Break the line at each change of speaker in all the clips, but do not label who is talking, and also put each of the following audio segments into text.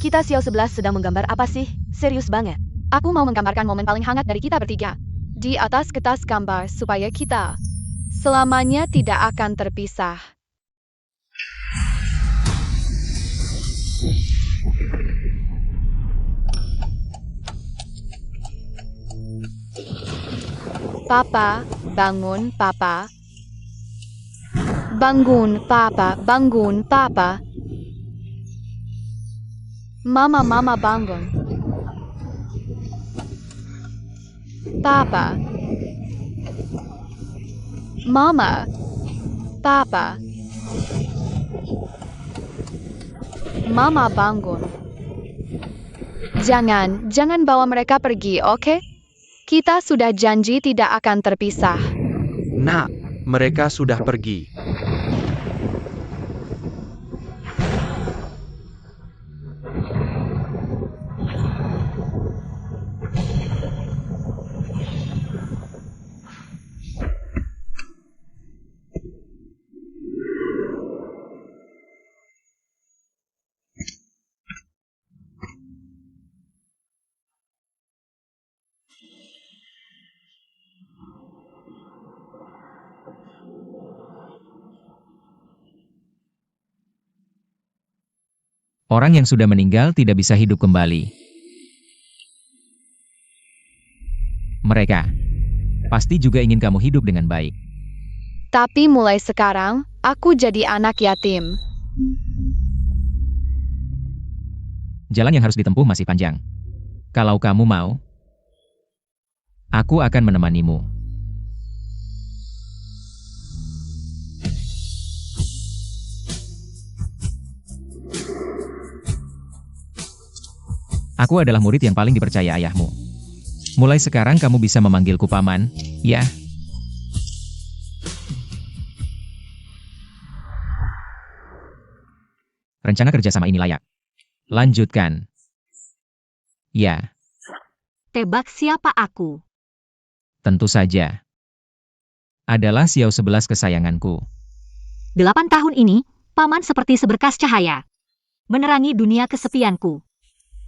Kita Xiao 11 sedang menggambar apa sih? Serius banget.
Aku mau menggambarkan momen paling hangat dari kita bertiga. Di atas kertas gambar supaya kita selamanya tidak akan terpisah. Papa, bangun, Papa. Bangun, Papa, bangun, Papa. Mama, bangun. Papa. Mama. Papa. Mama bangun. Jangan bawa mereka pergi, oke? Kita sudah janji tidak akan terpisah.
Nak, mereka sudah pergi.
Orang yang sudah meninggal tidak bisa hidup kembali. Mereka pasti juga ingin kamu hidup dengan baik.
Tapi mulai sekarang, aku jadi anak yatim.
Jalan yang harus ditempuh masih panjang. Kalau kamu mau, aku akan menemanimu. Aku adalah murid yang paling dipercaya ayahmu. Mulai sekarang kamu bisa memanggilku paman, ya? Rencana kerjasama ini layak. Lanjutkan. Ya,
Tebak siapa aku?
tentu saja. Adalah Xiao 11 kesayanganku.
8 tahun ini, Paman seperti seberkas cahaya. Menerangi dunia kesepianku.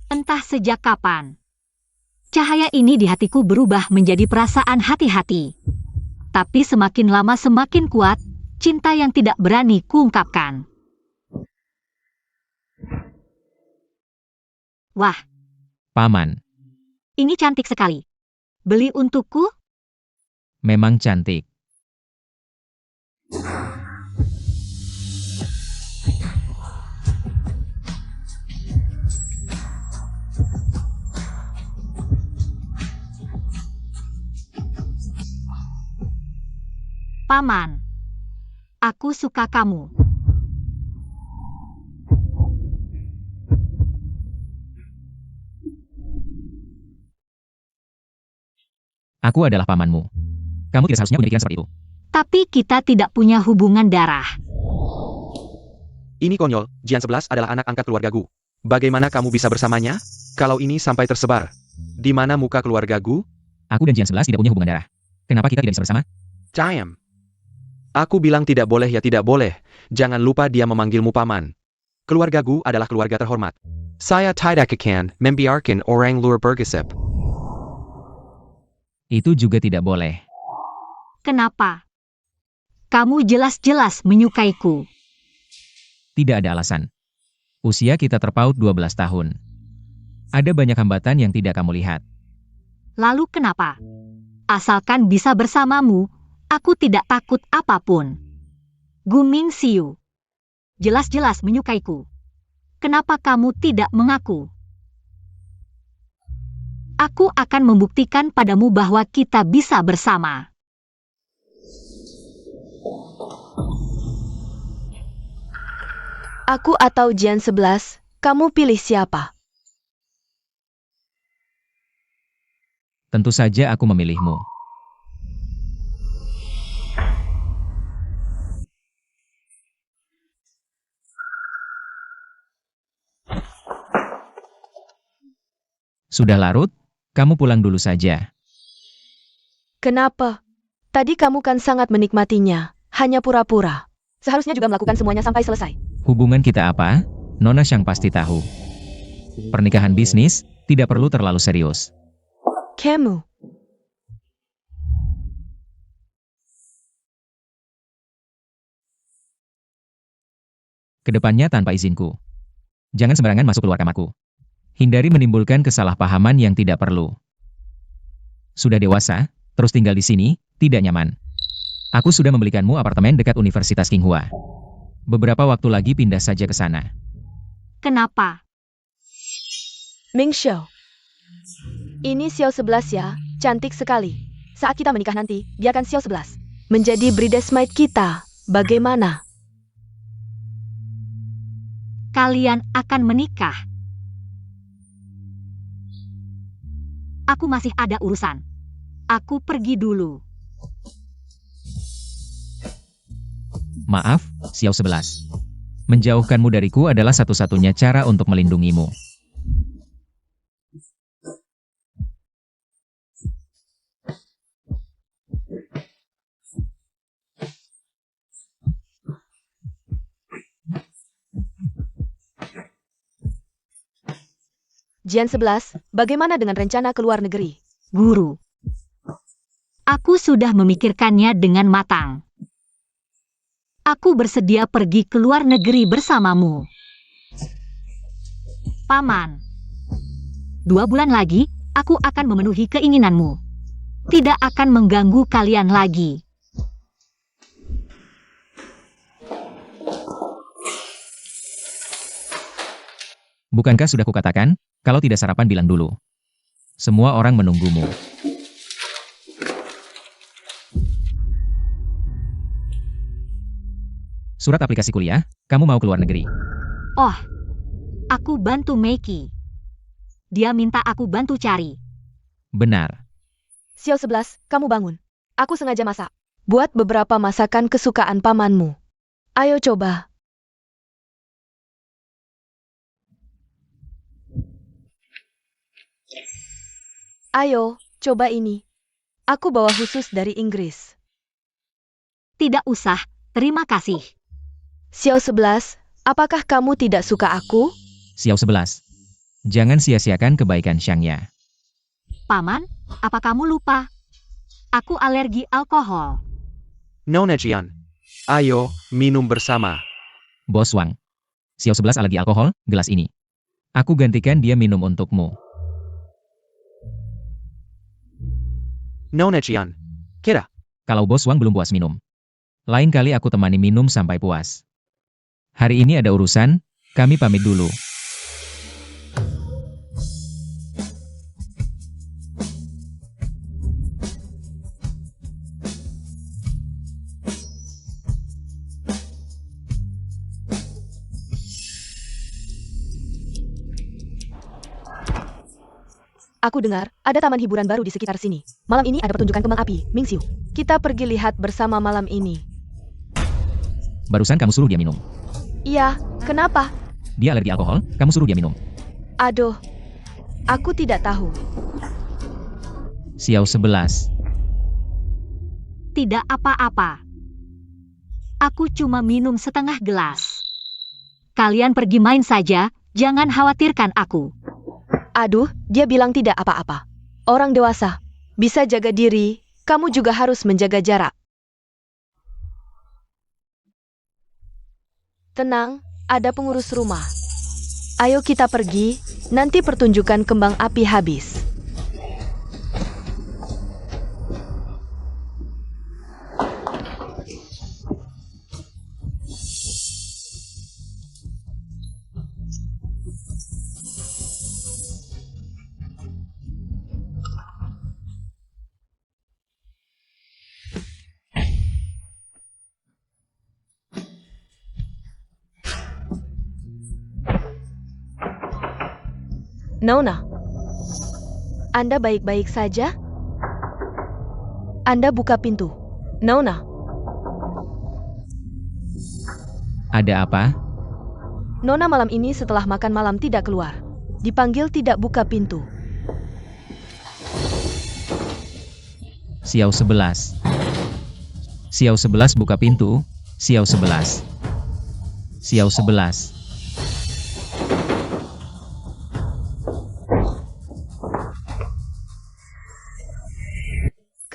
Entah sejak kapan. Cahaya ini di hatiku berubah menjadi perasaan hati-hati. Tapi semakin lama semakin kuat, cinta yang tidak berani kuungkapkan. Wah,
Paman,
ini cantik sekali. Beli untukku?
memang cantik.
Paman, aku suka kamu.
Aku adalah pamanmu. Kamu tidak seharusnya punya pikiran seperti itu.
Tapi kita tidak punya hubungan darah.
Ini konyol, Jian 11 adalah anak angkat keluarga Gu. Bagaimana kamu bisa bersamanya? Kalau ini sampai tersebar. Di mana muka keluarga Gu?
Aku dan Jian 11 tidak punya hubungan darah. Kenapa kita tidak bisa bersama?
Cayam. Aku bilang tidak boleh ya tidak boleh. Jangan lupa dia memanggilmu paman. Keluarga Gu adalah keluarga terhormat. Saya tidak akan membiarkan orang luar bergesep.
Itu juga tidak boleh.
Kenapa? Kamu jelas-jelas menyukaiku.
Tidak ada alasan. Usia kita terpaut 12 tahun. Ada banyak hambatan yang tidak kamu lihat.
Lalu kenapa? Asalkan bisa bersamamu, aku tidak takut apapun. Gu Mingxiu. Jelas-jelas menyukaiku. Kenapa kamu tidak mengaku? Aku akan membuktikan padamu bahwa kita bisa bersama.
Aku atau Jian 11, kamu pilih siapa?
Tentu saja aku memilihmu. Sudah larut? Kamu pulang dulu saja.
Kenapa? Tadi kamu kan sangat menikmatinya, hanya pura-pura. Seharusnya juga melakukan semuanya sampai selesai.
Hubungan kita apa? Nona Shang pasti tahu. Pernikahan bisnis tidak perlu terlalu serius.
Kamu.
Kedepannya tanpa izinku. Jangan sembarangan masuk keluar kamarku. Hindari menimbulkan kesalahpahaman yang tidak perlu. Sudah dewasa, terus tinggal di sini, tidak nyaman. Aku sudah membelikanmu apartemen dekat Universitas Qinghua. Beberapa waktu lagi pindah saja ke sana.
Kenapa?
Ming Xiao. Ini Xiao 11 ya, cantik sekali. Saat kita menikah nanti, dia akan Xiao 11. Menjadi bridesmaid kita, bagaimana?
Kalian akan menikah. Aku masih ada urusan. Aku pergi dulu.
Maaf, Xiao 11. Menjauhkanmu dariku adalah satu-satunya cara untuk melindungimu.
Jian 11, bagaimana dengan rencana ke luar negeri?
Guru. Aku sudah memikirkannya dengan matang. Aku bersedia pergi ke luar negeri bersamamu. Paman. 2 bulan lagi, aku akan memenuhi keinginanmu. Tidak akan mengganggu kalian lagi.
Bukankah sudah kukatakan, kalau tidak sarapan bilang dulu. Semua orang menunggumu. Surat aplikasi kuliah, kamu mau keluar negeri.
Oh, aku bantu Meiki. Dia minta aku bantu cari.
Benar.
Xiao 11, kamu bangun. Aku sengaja masak. Buat beberapa masakan kesukaan pamanmu. Ayo coba. Ayo, coba ini. Aku bawa khusus dari Inggris.
Tidak usah, terima kasih.
Xiao 11, apakah kamu tidak suka aku?
Xiao 11. Jangan sia-siakan kebaikan Xiangya.
Paman, apa kamu lupa? Aku alergi alkohol.
Nona Jian. Ayo, minum bersama.
Bos Wang. Xiao 11 alergi alkohol, gelas ini. Aku gantikan dia minum untukmu.
Nona Jian. Kira.
Kalau Bos Wang belum puas minum. Lain kali aku temani minum sampai puas. Hari ini ada urusan, kami pamit dulu.
Aku dengar, ada taman hiburan baru di sekitar sini. Malam ini ada pertunjukan kembang api, Mingxiu. Kita pergi lihat bersama malam ini.
Barusan kamu suruh dia minum.
Iya, kenapa?
Dia alergi alkohol, kamu suruh dia minum.
Aduh, aku tidak tahu.
Xiao 11.
Tidak apa-apa. Aku cuma minum setengah gelas. Kalian pergi main saja, jangan khawatirkan aku.
Aduh, dia bilang tidak apa-apa. Orang dewasa, bisa jaga diri, kamu juga harus menjaga jarak. Tenang, ada pengurus rumah. Ayo kita pergi, nanti pertunjukan kembang api habis. Nona, Anda baik-baik saja? Anda buka pintu. Nona,
Ada apa?
Nona malam ini setelah makan malam tidak keluar. Dipanggil tidak buka pintu.
Xiao 11. Xiao 11 buka pintu. Xiao 11. Xiao 11.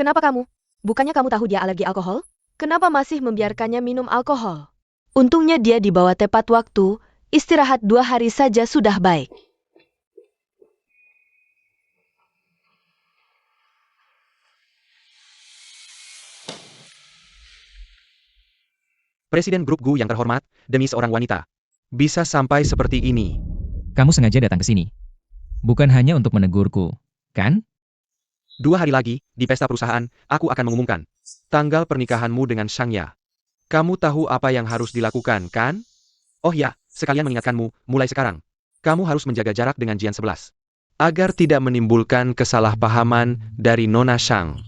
Kenapa kamu? Bukannya kamu tahu dia alergi alkohol? Kenapa masih membiarkannya minum alkohol? Untungnya dia dibawa tepat waktu, istirahat 2 hari saja sudah baik.
Presiden grup Gu yang terhormat, demi seorang wanita. Bisa sampai seperti ini.
Kamu sengaja datang ke sini. Bukan hanya untuk menegurku, kan?
2 hari lagi, di pesta perusahaan, aku akan mengumumkan tanggal pernikahanmu dengan Shangya. Kamu tahu apa yang harus dilakukan, kan? Oh ya, sekalian mengingatkanmu, mulai sekarang, kamu harus menjaga jarak dengan Jian 11. Agar tidak menimbulkan kesalahpahaman dari Nona Shang.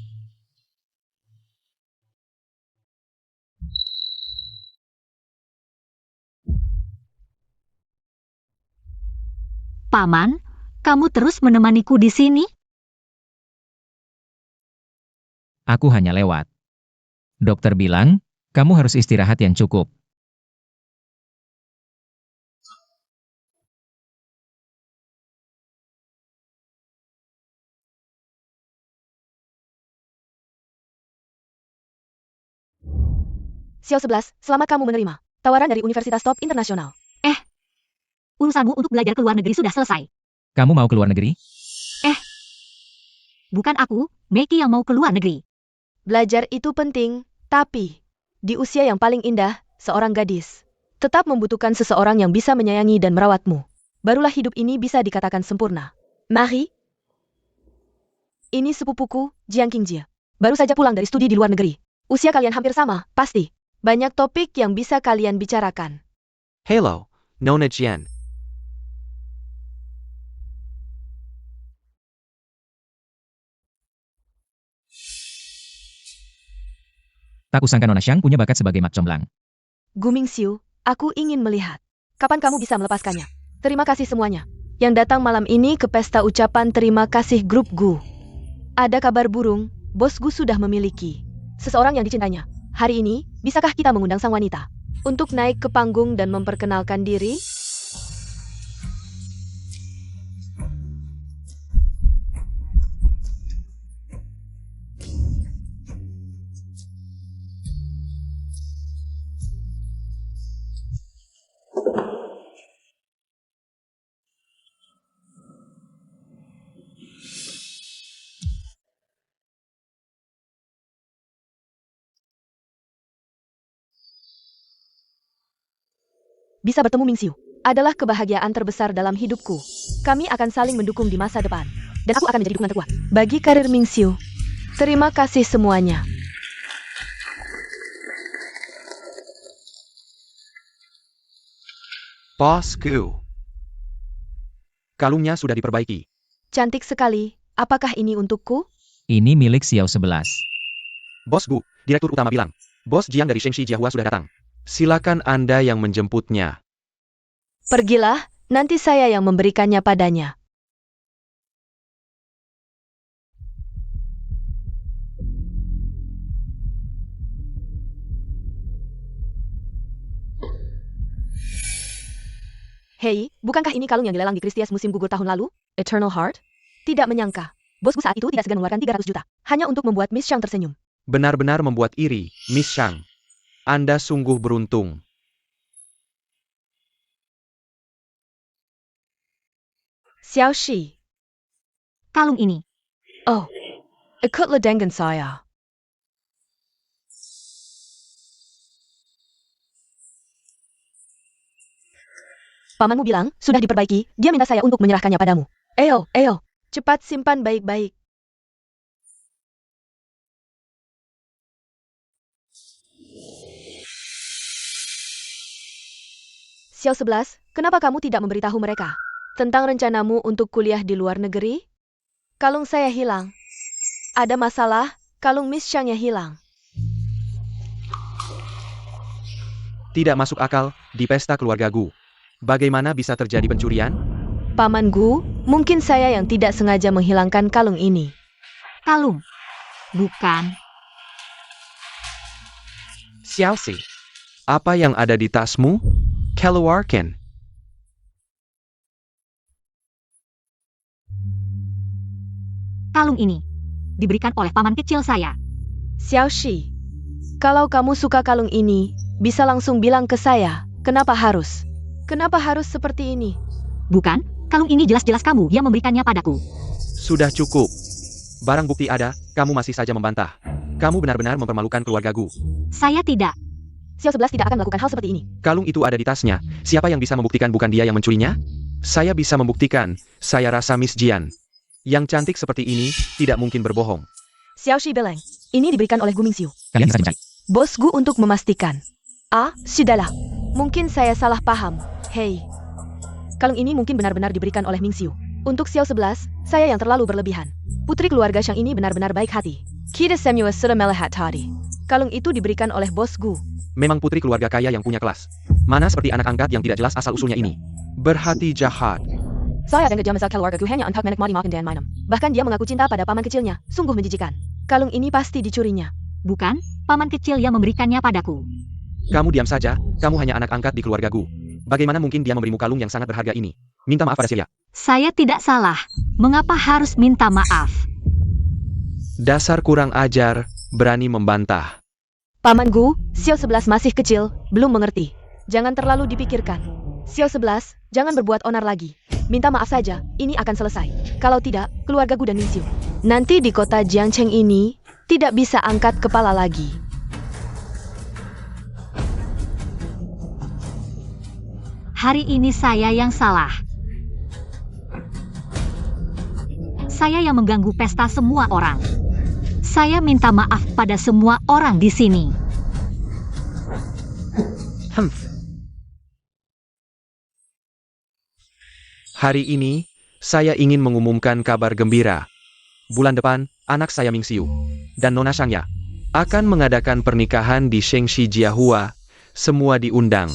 Paman, kamu terus menemaniku di sini?
Aku hanya lewat. Dokter bilang, kamu harus istirahat yang cukup.
Xiao 11, selamat kamu menerima tawaran dari Universitas Top Internasional.
Urusanmu untuk belajar ke luar negeri sudah selesai.
Kamu mau ke luar negeri?
Bukan aku, Meki yang mau ke luar negeri.
Belajar itu penting, tapi di usia yang paling indah, seorang gadis tetap membutuhkan seseorang yang bisa menyayangi dan merawatmu. Barulah hidup ini bisa dikatakan sempurna. Mari. Ini sepupuku, Jiang Qingjie. Baru saja pulang dari studi di luar negeri. Usia kalian hampir sama, pasti. Banyak topik yang bisa kalian bicarakan.
Hello, Nona Jian.
Tak kusangka Nona Xiang punya bakat sebagai mak comblang.
Gu Mingxiu, aku ingin melihat. Kapan kamu bisa melepaskannya? Terima kasih semuanya yang datang malam ini ke pesta ucapan terima kasih grup Gu. Ada kabar burung, bos Gu sudah memiliki seseorang yang dicintainya. Hari ini, bisakah kita mengundang sang wanita untuk naik ke panggung dan memperkenalkan diri? Bisa bertemu Mingxiu adalah kebahagiaan terbesar dalam hidupku. Kami akan saling mendukung di masa depan. Dan aku akan menjadi dukungan terkuat bagi karir Mingxiu. Terima kasih semuanya.
Bos Gu. Kalungnya sudah diperbaiki.
Cantik sekali. Apakah ini untukku?
Ini milik Xiao 11.
Bos Gu, Direktur Utama bilang, Bos Jiang dari Shengxi Jiahua sudah datang. Silakan Anda yang menjemputnya.
Pergilah, nanti saya yang memberikannya padanya. Hei, bukankah ini kalung yang dilelang di Christie's musim gugur tahun lalu? Eternal Heart? Tidak menyangka. Bosku saat itu tidak segan mengeluarkan 300 juta. Hanya untuk membuat Miss Shang tersenyum.
Benar-benar membuat iri, Miss Shang. Anda sungguh beruntung.
Xiao Shi.
Kalung ini.
Oh, ikutlah dengan saya. Pamanmu bilang, sudah diperbaiki, dia minta saya untuk menyerahkannya padamu. Eyo, cepat simpan baik-baik. Xiao 11, kenapa kamu tidak memberitahu mereka tentang rencanamu untuk kuliah di luar negeri? Kalung saya hilang. Ada masalah, kalung Miss Shangnya hilang.
Tidak masuk akal, di pesta keluarga Gu. Bagaimana bisa terjadi pencurian?
Paman Gu, mungkin saya yang tidak sengaja menghilangkan kalung ini.
Kalung. Bukan.
Xiao Si. Apa yang ada di tasmu? Keluarkan.
Kalung ini. diberikan oleh paman kecil saya.
Xiaoshi, kalau kamu suka kalung ini, bisa langsung bilang ke saya. Kenapa harus? Kenapa harus seperti ini?
Bukan, kalung ini jelas-jelas kamu yang memberikannya padaku.
Sudah cukup. Barang bukti ada, kamu masih saja membantah. Kamu benar-benar mempermalukan keluargaku.
Saya tidak.
Xiao 11 tidak akan melakukan hal seperti ini.
Kalung itu ada di tasnya. Siapa yang bisa membuktikan bukan dia yang mencurinya? Saya bisa membuktikan. Saya rasa Miss Jian. Yang cantik seperti ini, tidak mungkin berbohong.
Xiaoshi Beleng, ini diberikan oleh Gu Mingxiu.
Kalian bisa mencari.
Bos Gu untuk memastikan. Sudahlah. Mungkin saya salah paham. Hei. Kalung ini mungkin benar-benar diberikan oleh Mingxiu. Untuk Xiao 11, saya yang terlalu berlebihan. Putri keluarga Shang ini benar-benar baik hati. Kita semua sudah melihat tadi. Kalung itu diberikan oleh Bos Gu.
Memang putri keluarga kaya yang punya kelas. Mana seperti anak angkat yang tidak jelas asal-usulnya ini. Berhati jahat.
Saya dan kejam asal keluarga Gu hanya untuk menikmati makan dan minum. Bahkan dia mengaku cinta pada paman kecilnya. Sungguh menjijikan. Kalung ini pasti dicurinya.
Bukan, paman kecil yang memberikannya padaku.
Kamu diam saja, kamu hanya anak angkat di keluargaku. Bagaimana mungkin dia memberimu kalung yang sangat berharga ini? Minta maaf pada Celia.
Saya tidak salah. Mengapa harus minta maaf?
Dasar kurang ajar, berani membantah.
Paman Gu, Xiao 11 masih kecil, belum mengerti. Jangan terlalu dipikirkan. Xiao 11, jangan berbuat onar lagi. Minta maaf saja, ini akan selesai. Kalau tidak, keluarga Gu dan Mingxiu nanti di kota Jiangcheng ini tidak bisa angkat kepala lagi.
Hari ini saya yang salah. Saya yang mengganggu pesta semua orang. Saya minta maaf pada semua orang di sini.
Hari ini, saya ingin mengumumkan kabar gembira. Bulan depan, anak saya Mingxiu dan Nona Shangya akan mengadakan pernikahan di Shengxi Jiahua. Semua diundang.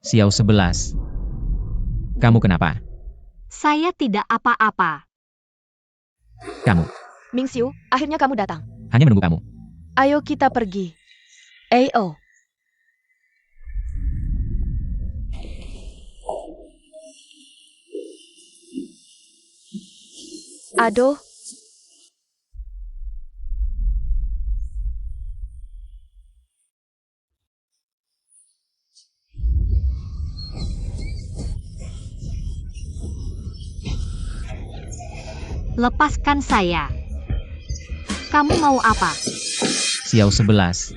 Xiao 11. Kamu kenapa?
Saya tidak apa-apa.
Kamu.
Mingxiu, akhirnya kamu datang.
Hanya menunggu kamu.
Ayo kita pergi. Oh. Aduh.
Lepaskan saya. Kamu mau apa?
Xiao 11.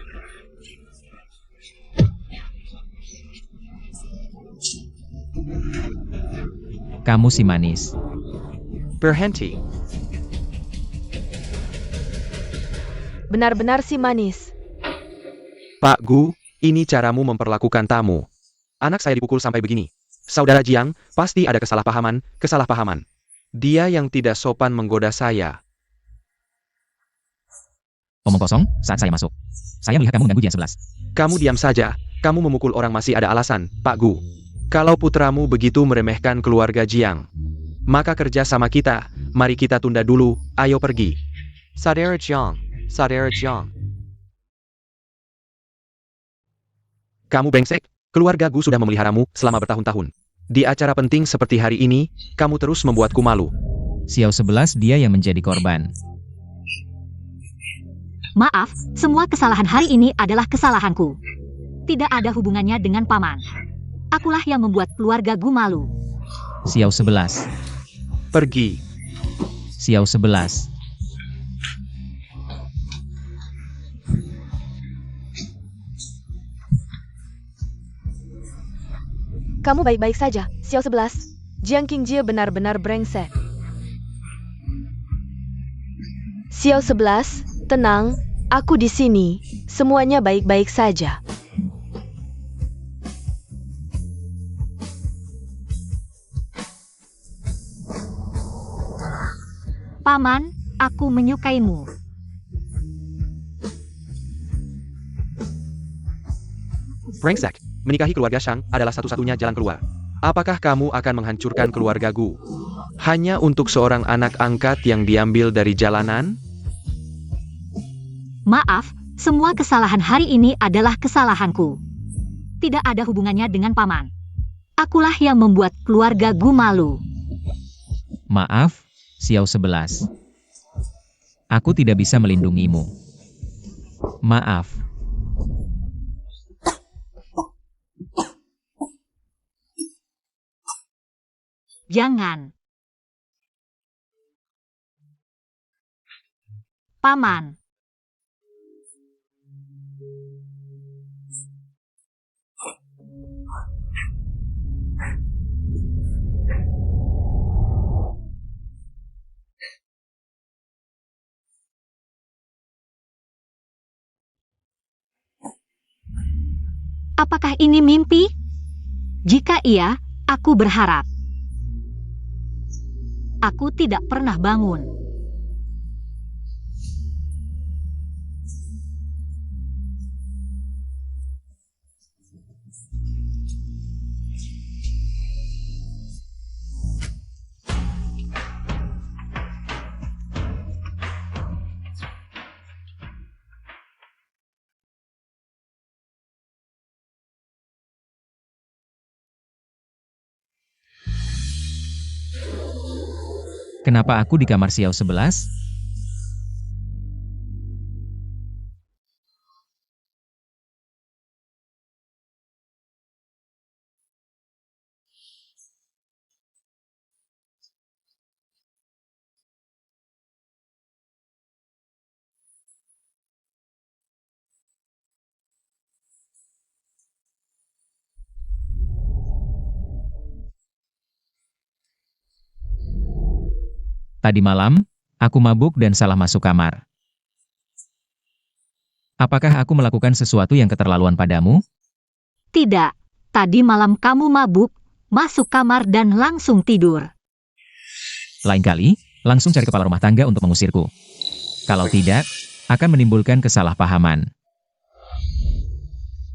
Kamu si manis.
Berhenti.
Benar-benar si manis.
Pak Gu, ini caramu memperlakukan tamu. Anak saya dipukul sampai begini. Saudara Jiang, pasti ada kesalahpahaman. Dia yang tidak sopan menggoda saya.
Omong kosong, saat saya masuk. Saya melihat kamu mengganggu Jian 11.
Kamu diam saja. Kamu memukul orang masih ada alasan, Pak Gu. Kalau putramu begitu meremehkan keluarga Jiang, maka kerja sama kita. Mari kita tunda dulu. Ayo pergi. Saudara Jiang. Kamu brengsek. Keluarga Gu sudah memeliharamu selama bertahun-tahun. Di acara penting seperti hari ini, kamu terus membuatku malu.
Xiao 11 dia yang menjadi korban.
Maaf, semua kesalahan hari ini adalah kesalahanku. Tidak ada hubungannya dengan paman. Akulah yang membuat keluarga Gu malu.
Xiao 11.
Pergi.
Xiao 11.
Kamu baik-baik saja, Xiao 11. Jiang Qingjie benar-benar brengsek. Xiao 11, tenang, aku di sini. Semuanya baik-baik saja.
Paman, aku menyukaimu.
Brengsek. Menikahi keluarga Shang adalah satu-satunya jalan keluar. Apakah kamu akan menghancurkan keluarga Gu hanya untuk seorang anak angkat yang diambil dari jalanan?
Maaf, Semua kesalahan hari ini adalah kesalahanku. Tidak ada hubungannya dengan paman. Akulah yang membuat keluarga Gu malu.
Maaf, Xiao 11. Aku tidak bisa melindungimu. Maaf.
Jangan. Paman. Apakah ini mimpi? Jika iya, aku berharap. Aku tidak pernah bangun.
Kenapa aku di kamar Xiao 11? Tadi malam, aku mabuk dan salah masuk kamar. Apakah aku melakukan sesuatu yang keterlaluan padamu?
Tidak. Tadi malam kamu mabuk, masuk kamar dan langsung tidur.
Lain kali, langsung cari kepala rumah tangga untuk mengusirku. Kalau tidak, akan menimbulkan kesalahpahaman.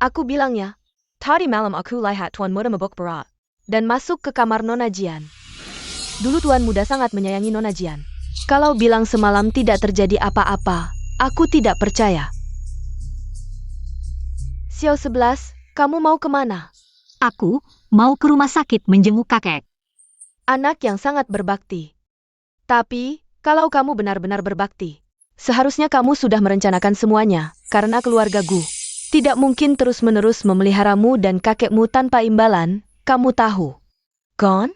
Aku bilangnya, tadi malam aku lihat Tuan Muda mabuk berat dan masuk ke kamar Nona Jian. Dulu Tuan Muda sangat menyayangi Nona Jian. Kalau bilang semalam tidak terjadi apa-apa, aku tidak percaya. Xiao 11, kamu mau kemana?
Aku mau ke rumah sakit menjenguk kakek.
Anak yang sangat berbakti. Tapi, kalau kamu benar-benar berbakti, seharusnya kamu sudah merencanakan semuanya, karena keluarga Gu tidak mungkin terus-menerus memeliharamu dan kakekmu tanpa imbalan, kamu tahu. Kan?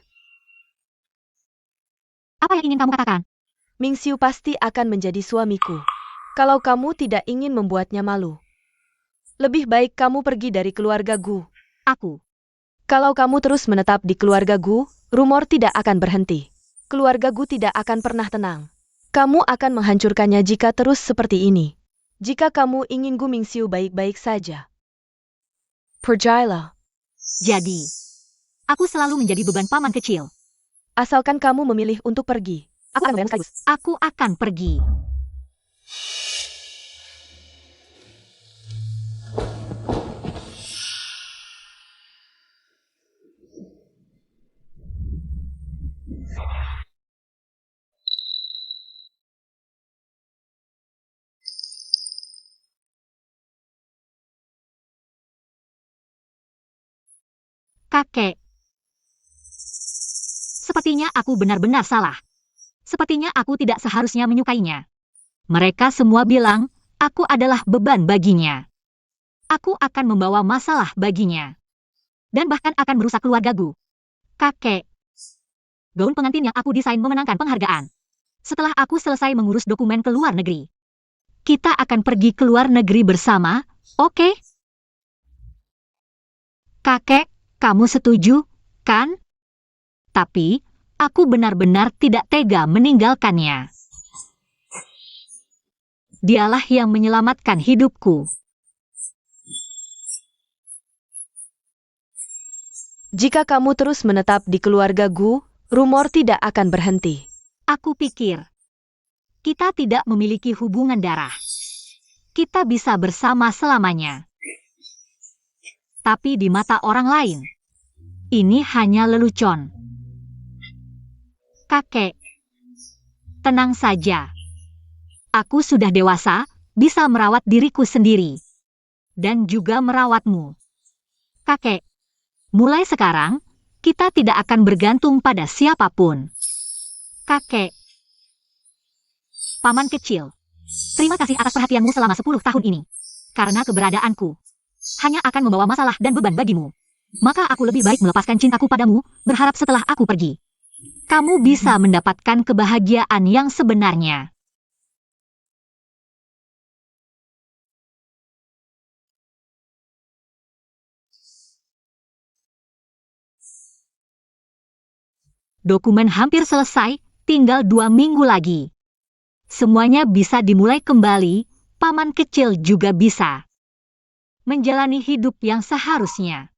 Apa yang ingin kamu katakan?
Ming Xiu pasti akan menjadi suamiku. Kalau kamu tidak ingin membuatnya malu, lebih baik kamu pergi dari keluarga Gu.
Aku.
Kalau kamu terus menetap di keluarga Gu, rumor tidak akan berhenti. Keluarga Gu tidak akan pernah tenang. Kamu akan menghancurkannya jika terus seperti ini. Jika kamu ingin Gu Ming Xiu baik-baik saja. Percayalah.
Jadi, aku selalu menjadi beban paman kecil.
Asalkan kamu memilih untuk pergi. Aku akan membayar sekaligus.
Aku akan pergi. Kakek. Sepertinya aku benar-benar salah. Sepertinya aku tidak seharusnya menyukainya. Mereka semua bilang, aku adalah beban baginya. Aku akan membawa masalah baginya. Dan bahkan akan merusak keluarga Gu. Kakek. Gaun pengantin yang aku desain memenangkan penghargaan. Setelah aku selesai mengurus dokumen ke luar negeri. Kita akan pergi ke luar negeri bersama, oke? Kakek, kamu setuju, kan? Tapi, aku benar-benar tidak tega meninggalkannya. Dialah yang menyelamatkan hidupku.
Jika kamu terus menetap di keluarga Gu, rumor tidak akan berhenti.
Aku pikir, kita tidak memiliki hubungan darah. Kita bisa bersama selamanya. Tapi di mata orang lain, ini hanya lelucon. Kakek, tenang saja. Aku sudah dewasa, bisa merawat diriku sendiri. Dan juga merawatmu. Kakek, mulai sekarang, kita tidak akan bergantung pada siapapun. Kakek. Paman kecil. Terima kasih atas perhatianmu selama 10 tahun ini. Karena keberadaanku hanya akan membawa masalah dan beban bagimu. Maka aku lebih baik melepaskan cintaku padamu, berharap setelah aku pergi, kamu bisa mendapatkan kebahagiaan yang sebenarnya. Dokumen hampir selesai, tinggal 2 minggu lagi. Semuanya bisa dimulai kembali, paman kecil juga bisa menjalani hidup yang seharusnya.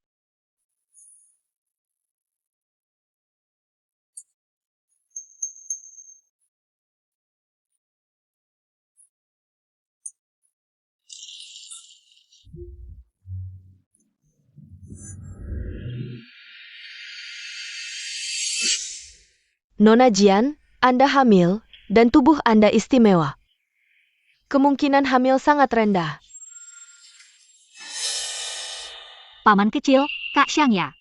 Nona Jian, Anda hamil, dan tubuh Anda istimewa. Kemungkinan hamil sangat rendah.
Paman kecil, Kak Xiangya.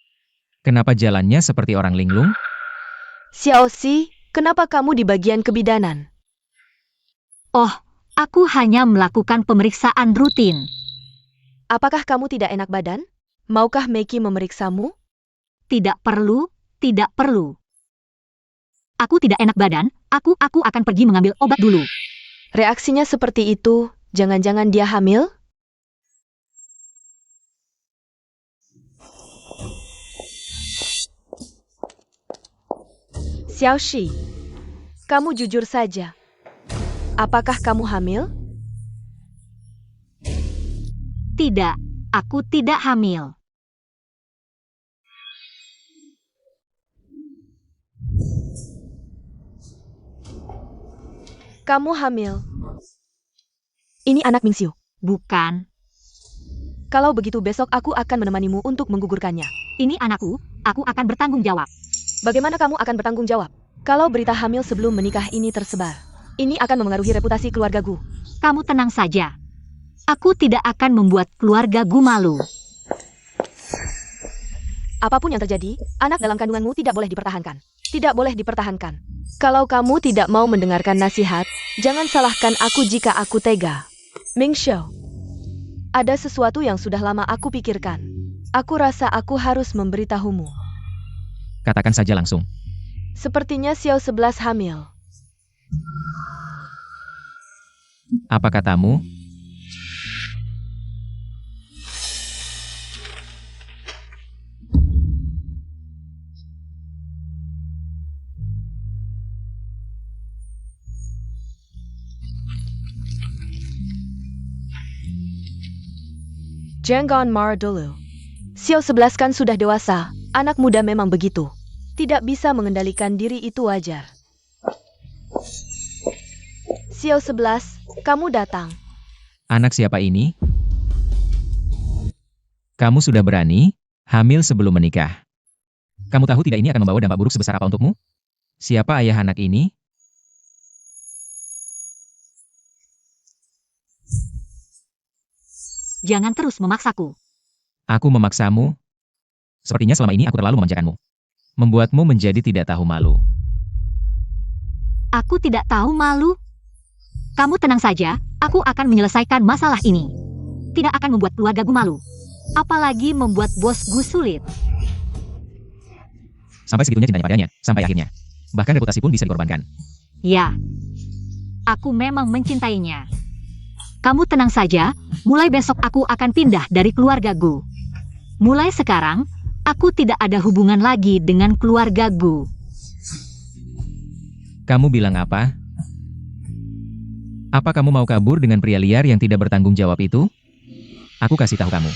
Kenapa jalannya seperti orang linglung?
Xiao Xi, kenapa kamu di bagian kebidanan?
Oh, aku hanya melakukan pemeriksaan rutin.
Apakah kamu tidak enak badan? Maukah Meiki memeriksamu?
Tidak perlu, tidak perlu. Aku tidak enak badan, aku akan pergi mengambil obat dulu.
Reaksinya seperti itu, jangan-jangan dia hamil? Xiao Shi, kamu jujur saja. Apakah kamu hamil?
Tidak, aku tidak hamil.
Kamu hamil. Ini anak Mingxiu.
Bukan,
Kalau begitu besok aku akan menemanimu untuk menggugurkannya.
ini anakku, aku akan bertanggung jawab.
Bagaimana kamu akan bertanggung jawab? Kalau berita hamil sebelum menikah ini tersebar, ini akan memengaruhi reputasi keluargaku.
Kamu tenang saja. Aku tidak akan membuat keluargaku malu.
Apapun yang terjadi, anak dalam kandunganmu tidak boleh dipertahankan. Tidak boleh dipertahankan. Kalau kamu tidak mau mendengarkan nasihat, jangan salahkan aku jika aku tega. Mingxiu, ada sesuatu yang sudah lama aku pikirkan. Aku rasa aku harus memberitahumu.
Katakan saja langsung.
Sepertinya Xiao 11 hamil.
Apa katamu?
Jangan marah dulu. Xiao 11 kan sudah dewasa, anak muda memang begitu. Tidak bisa mengendalikan diri itu wajar. Xiao 11, kamu datang.
Anak siapa ini? Kamu sudah berani hamil sebelum menikah. Kamu tahu tidak ini akan membawa dampak buruk sebesar apa untukmu? Siapa ayah anak ini?
Jangan terus memaksaku.
Aku memaksamu. Sepertinya selama ini aku terlalu memanjakanmu. Membuatmu menjadi tidak tahu malu.
Aku tidak tahu malu. Kamu tenang saja, aku akan menyelesaikan masalah ini. Tidak akan membuat keluargaku malu. Apalagi membuat bosku sulit.
Sampai segitunya cintanya padanya, sampai akhirnya. Bahkan reputasi pun bisa dikorbankan.
Ya, aku memang mencintainya. Kamu tenang saja, mulai besok aku akan pindah dari keluargaku. Mulai sekarang, aku tidak ada hubungan lagi dengan keluargaku.
Kamu bilang apa? Apa kamu mau kabur dengan pria liar yang tidak bertanggung jawab itu? Aku kasih tahu kamu.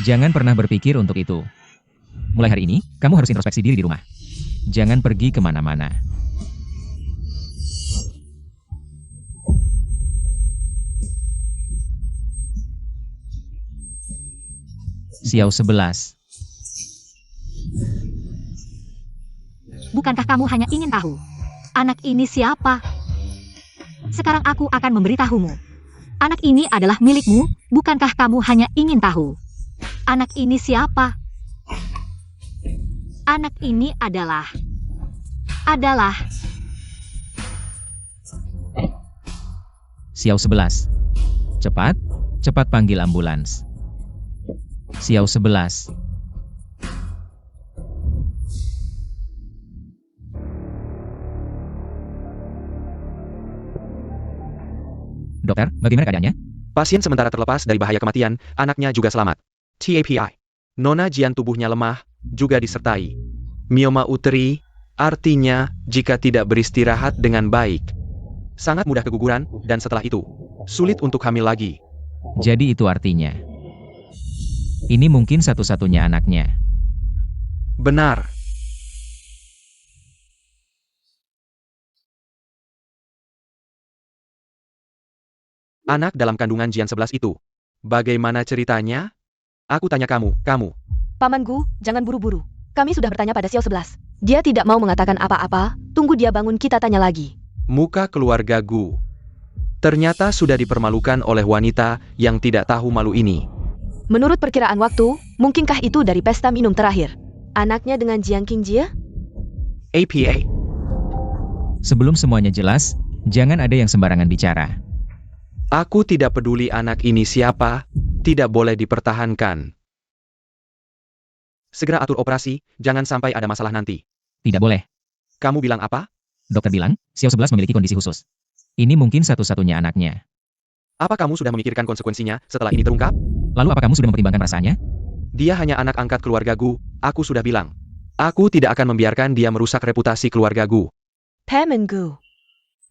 Jangan pernah berpikir untuk itu. Mulai hari ini, kamu harus introspeksi diri di rumah. Jangan pergi kemana-mana. Xiao 11.
Bukankah kamu hanya ingin tahu? Anak ini siapa? Sekarang aku akan memberitahumu. Anak ini adalah milikmu, bukankah kamu hanya ingin tahu? Anak ini siapa? Anak ini adalah
Xiao 11. Cepat, cepat panggil ambulans. Xiao 11. Dokter, bagaimana keadaannya?
Pasien sementara terlepas dari bahaya kematian, anaknya juga selamat. TAPI. Nona Jian tubuhnya lemah, juga disertai mioma uteri, artinya jika tidak beristirahat dengan baik. Sangat mudah keguguran, dan setelah itu, sulit untuk hamil lagi.
Jadi itu artinya. Ini mungkin satu-satunya anaknya.
Benar. Anak dalam kandungan Jian 11 itu. Bagaimana ceritanya? Aku tanya kamu.
Paman Gu, jangan buru-buru. Kami sudah bertanya pada Xiao 11. Dia tidak mau mengatakan apa-apa, tunggu dia bangun kita tanya lagi.
Muka keluarga Gu. Ternyata sudah dipermalukan oleh wanita yang tidak tahu malu ini.
Menurut perkiraan waktu, mungkinkah itu dari pesta minum terakhir? Anaknya dengan Jiang Qingjie?
APA.
Sebelum semuanya jelas, jangan ada yang sembarangan bicara.
Aku tidak peduli anak ini siapa, tidak boleh dipertahankan. Segera atur operasi, jangan sampai ada masalah nanti.
Tidak boleh.
Kamu bilang apa?
Dokter bilang, Xiao 11 memiliki kondisi khusus. Ini mungkin satu-satunya anaknya.
Apa kamu sudah memikirkan konsekuensinya setelah ini terungkap?
Lalu apa kamu sudah mempertimbangkan perasaannya?
Dia hanya anak angkat keluarga Gu, aku sudah bilang. Aku tidak akan membiarkan dia merusak reputasi keluarga Gu.
Paman Gu.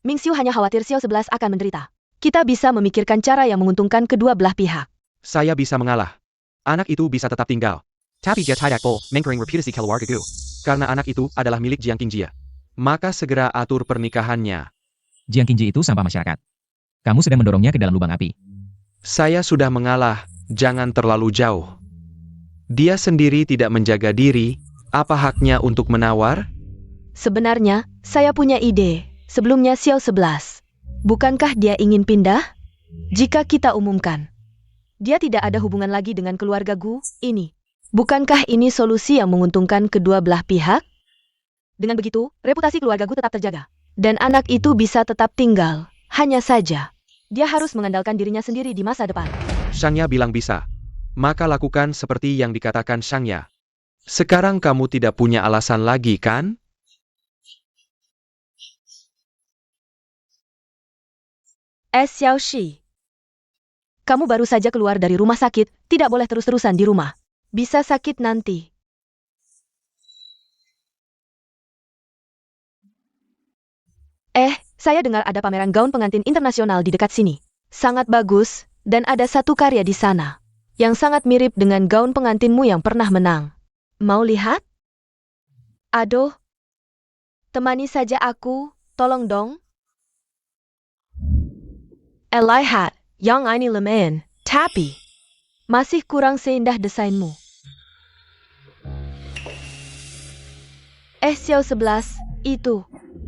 Mingxiu hanya khawatir Xiao 11 akan menderita. Kita bisa memikirkan cara yang menguntungkan kedua belah pihak.
Saya bisa mengalah. Anak itu bisa tetap tinggal. Tapi dia tidak boleh mengkering reputasi keluarga Gu. Karena anak itu adalah milik Jiang Qingjie. Maka segera atur pernikahannya.
Jiang Qingjie itu sampah masyarakat. Kamu sedang mendorongnya ke dalam lubang api.
Saya sudah mengalah, jangan terlalu jauh. Dia sendiri tidak menjaga diri, apa haknya untuk menawar?
Sebenarnya, saya punya ide. Sebelumnya Xiao 11. Bukankah dia ingin pindah? Jika kita umumkan, dia tidak ada hubungan lagi dengan keluarga Gu ini. Bukankah ini solusi yang menguntungkan kedua belah pihak? Dengan begitu, reputasi keluarga Gu tetap terjaga. Dan anak itu bisa tetap tinggal. Hanya saja, dia harus mengandalkan dirinya sendiri di masa depan.
Shangya bilang bisa. Maka lakukan seperti yang dikatakan Shangya. Sekarang kamu tidak punya alasan lagi, kan?
Xiaoshi. Kamu baru saja keluar dari rumah sakit, tidak boleh terus-terusan di rumah. Bisa sakit nanti. Saya dengar ada pameran gaun pengantin internasional di dekat sini. Sangat bagus, dan ada satu karya di sana yang sangat mirip dengan gaun pengantinmu yang pernah menang. Mau lihat? Aduh. Temani saja aku, tolong dong. Lihat, yang ini lumayan, tapi masih kurang seindah desainmu. Xiao 11, itu.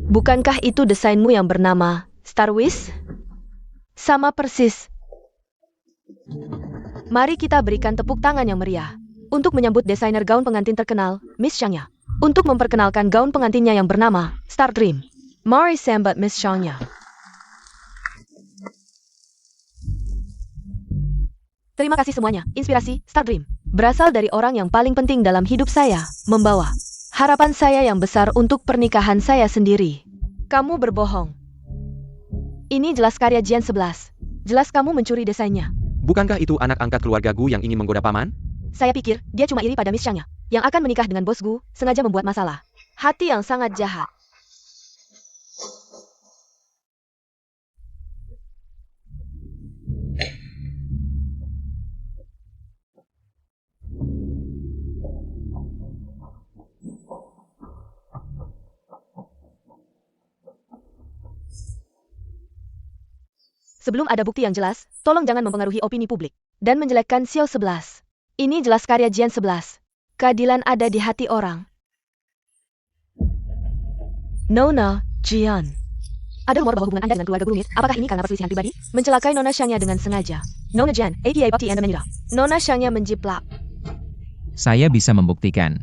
Bukankah itu desainmu yang bernama Star Wish? Sama persis. Mari kita berikan tepuk tangan yang meriah untuk menyambut desainer gaun pengantin terkenal, Miss Shangya. Untuk memperkenalkan gaun pengantinnya yang bernama Star Dream. Mari sambut Miss Shangya. Terima kasih semuanya. Inspirasi Star Dream berasal dari orang yang paling penting dalam hidup saya, membawa harapan saya yang besar untuk pernikahan saya sendiri. Kamu berbohong. Ini jelas karya Jian 11. Jelas kamu mencuri desainnya.
Bukankah itu anak angkat keluarga Gu yang ingin menggoda paman?
Saya pikir dia cuma iri pada Miss Shangya yang akan menikah dengan bos Gu, sengaja membuat masalah. Hati yang sangat jahat. Sebelum ada bukti yang jelas, tolong jangan mempengaruhi opini publik dan menjelekkan Xiao 11. Ini jelas karya Jian 11. Keadilan ada di hati orang. Nona Jian. Ada rumor bahwa hubungan Anda dengan keluarga rumit. Apakah ini karena perselisihan pribadi? Mencelakai Nona Shangya dengan sengaja. Nona Jan, APA Bakti Anda menyerah. Nona Shangya menjiplak.
Saya bisa membuktikan.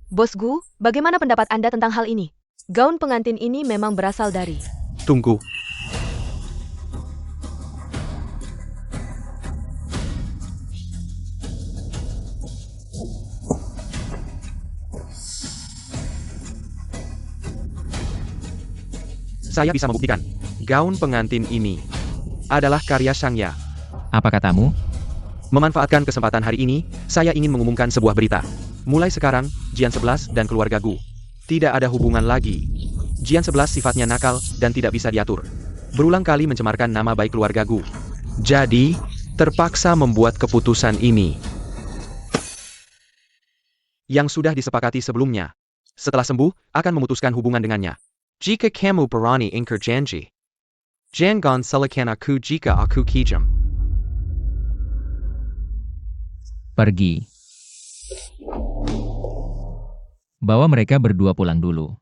Bos Gu, bagaimana pendapat Anda tentang hal ini? Gaun pengantin ini memang berasal dari...
Tunggu. Saya bisa membuktikan. Gaun pengantin ini adalah karya Shangya.
Apa katamu?
Memanfaatkan kesempatan hari ini, saya ingin mengumumkan sebuah berita. Mulai sekarang, Jian 11 dan keluarga Gu tidak ada hubungan lagi. Jian 11 sifatnya nakal dan tidak bisa diatur. Berulang kali mencemarkan nama baik keluarga Gu. Jadi, terpaksa membuat keputusan ini. Yang sudah disepakati sebelumnya. Setelah sembuh, akan memutuskan hubungan dengannya. Jika kamu berani ingkar janji, jangan salahkan aku jika aku kejam.
Pergi. Bawa mereka berdua pulang dulu.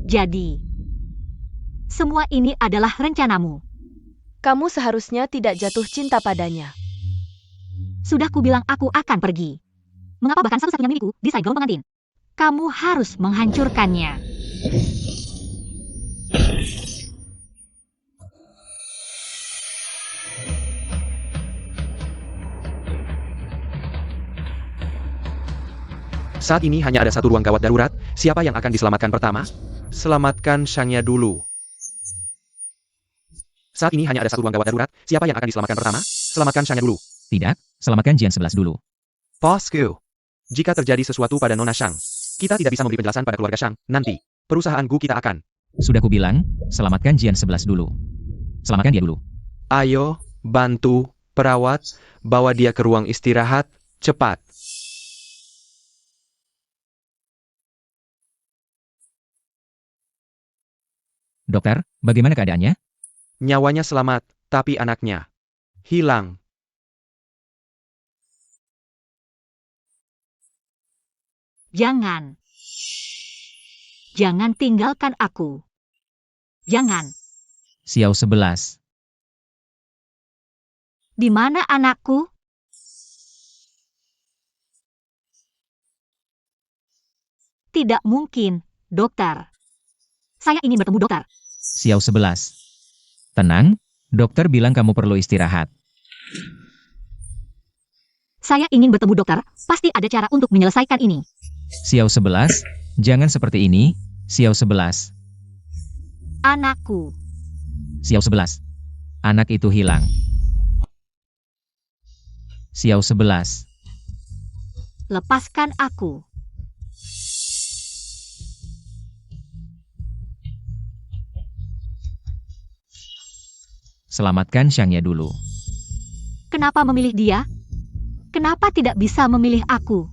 Jadi, semua ini adalah rencanamu.
Kamu seharusnya tidak jatuh cinta padanya.
Sudah kubilang aku akan pergi. Mengapa bahkan satu-satunya milikku di gaun pengantin? Kamu harus menghancurkannya.
Saat ini hanya ada satu ruang gawat darurat. Siapa yang akan diselamatkan pertama? Selamatkan Shangya dulu. Saat ini hanya ada satu ruang gawat darurat. Siapa yang akan diselamatkan pertama? Selamatkan Shangya dulu.
Tidak, selamatkan Jian 11 dulu.
Bosku. Jika terjadi sesuatu pada Nona Shang, kita tidak bisa memberi penjelasan pada keluarga Shang. Nanti, perusahaan Gu kita akan.
Sudah kubilang, selamatkan Jian 11 dulu. Selamatkan dia dulu.
Ayo, bantu, perawat, bawa dia ke ruang istirahat, cepat.
Dokter, bagaimana keadaannya?
Nyawanya selamat, tapi anaknya hilang.
Jangan. Jangan tinggalkan aku. Jangan.
Xiao 11.
Di mana anakku? Tidak mungkin, dokter. Saya ingin bertemu dokter.
Xiao 11. Tenang, dokter bilang kamu perlu istirahat.
Saya ingin bertemu dokter, pasti ada cara untuk menyelesaikan ini.
Xiao 11, jangan seperti ini, Xiao 11.
Anakku.
Xiao 11. Anak itu hilang. Xiao 11.
Lepaskan aku.
Selamatkan Shangya dulu.
Kenapa memilih dia? Kenapa tidak bisa memilih aku?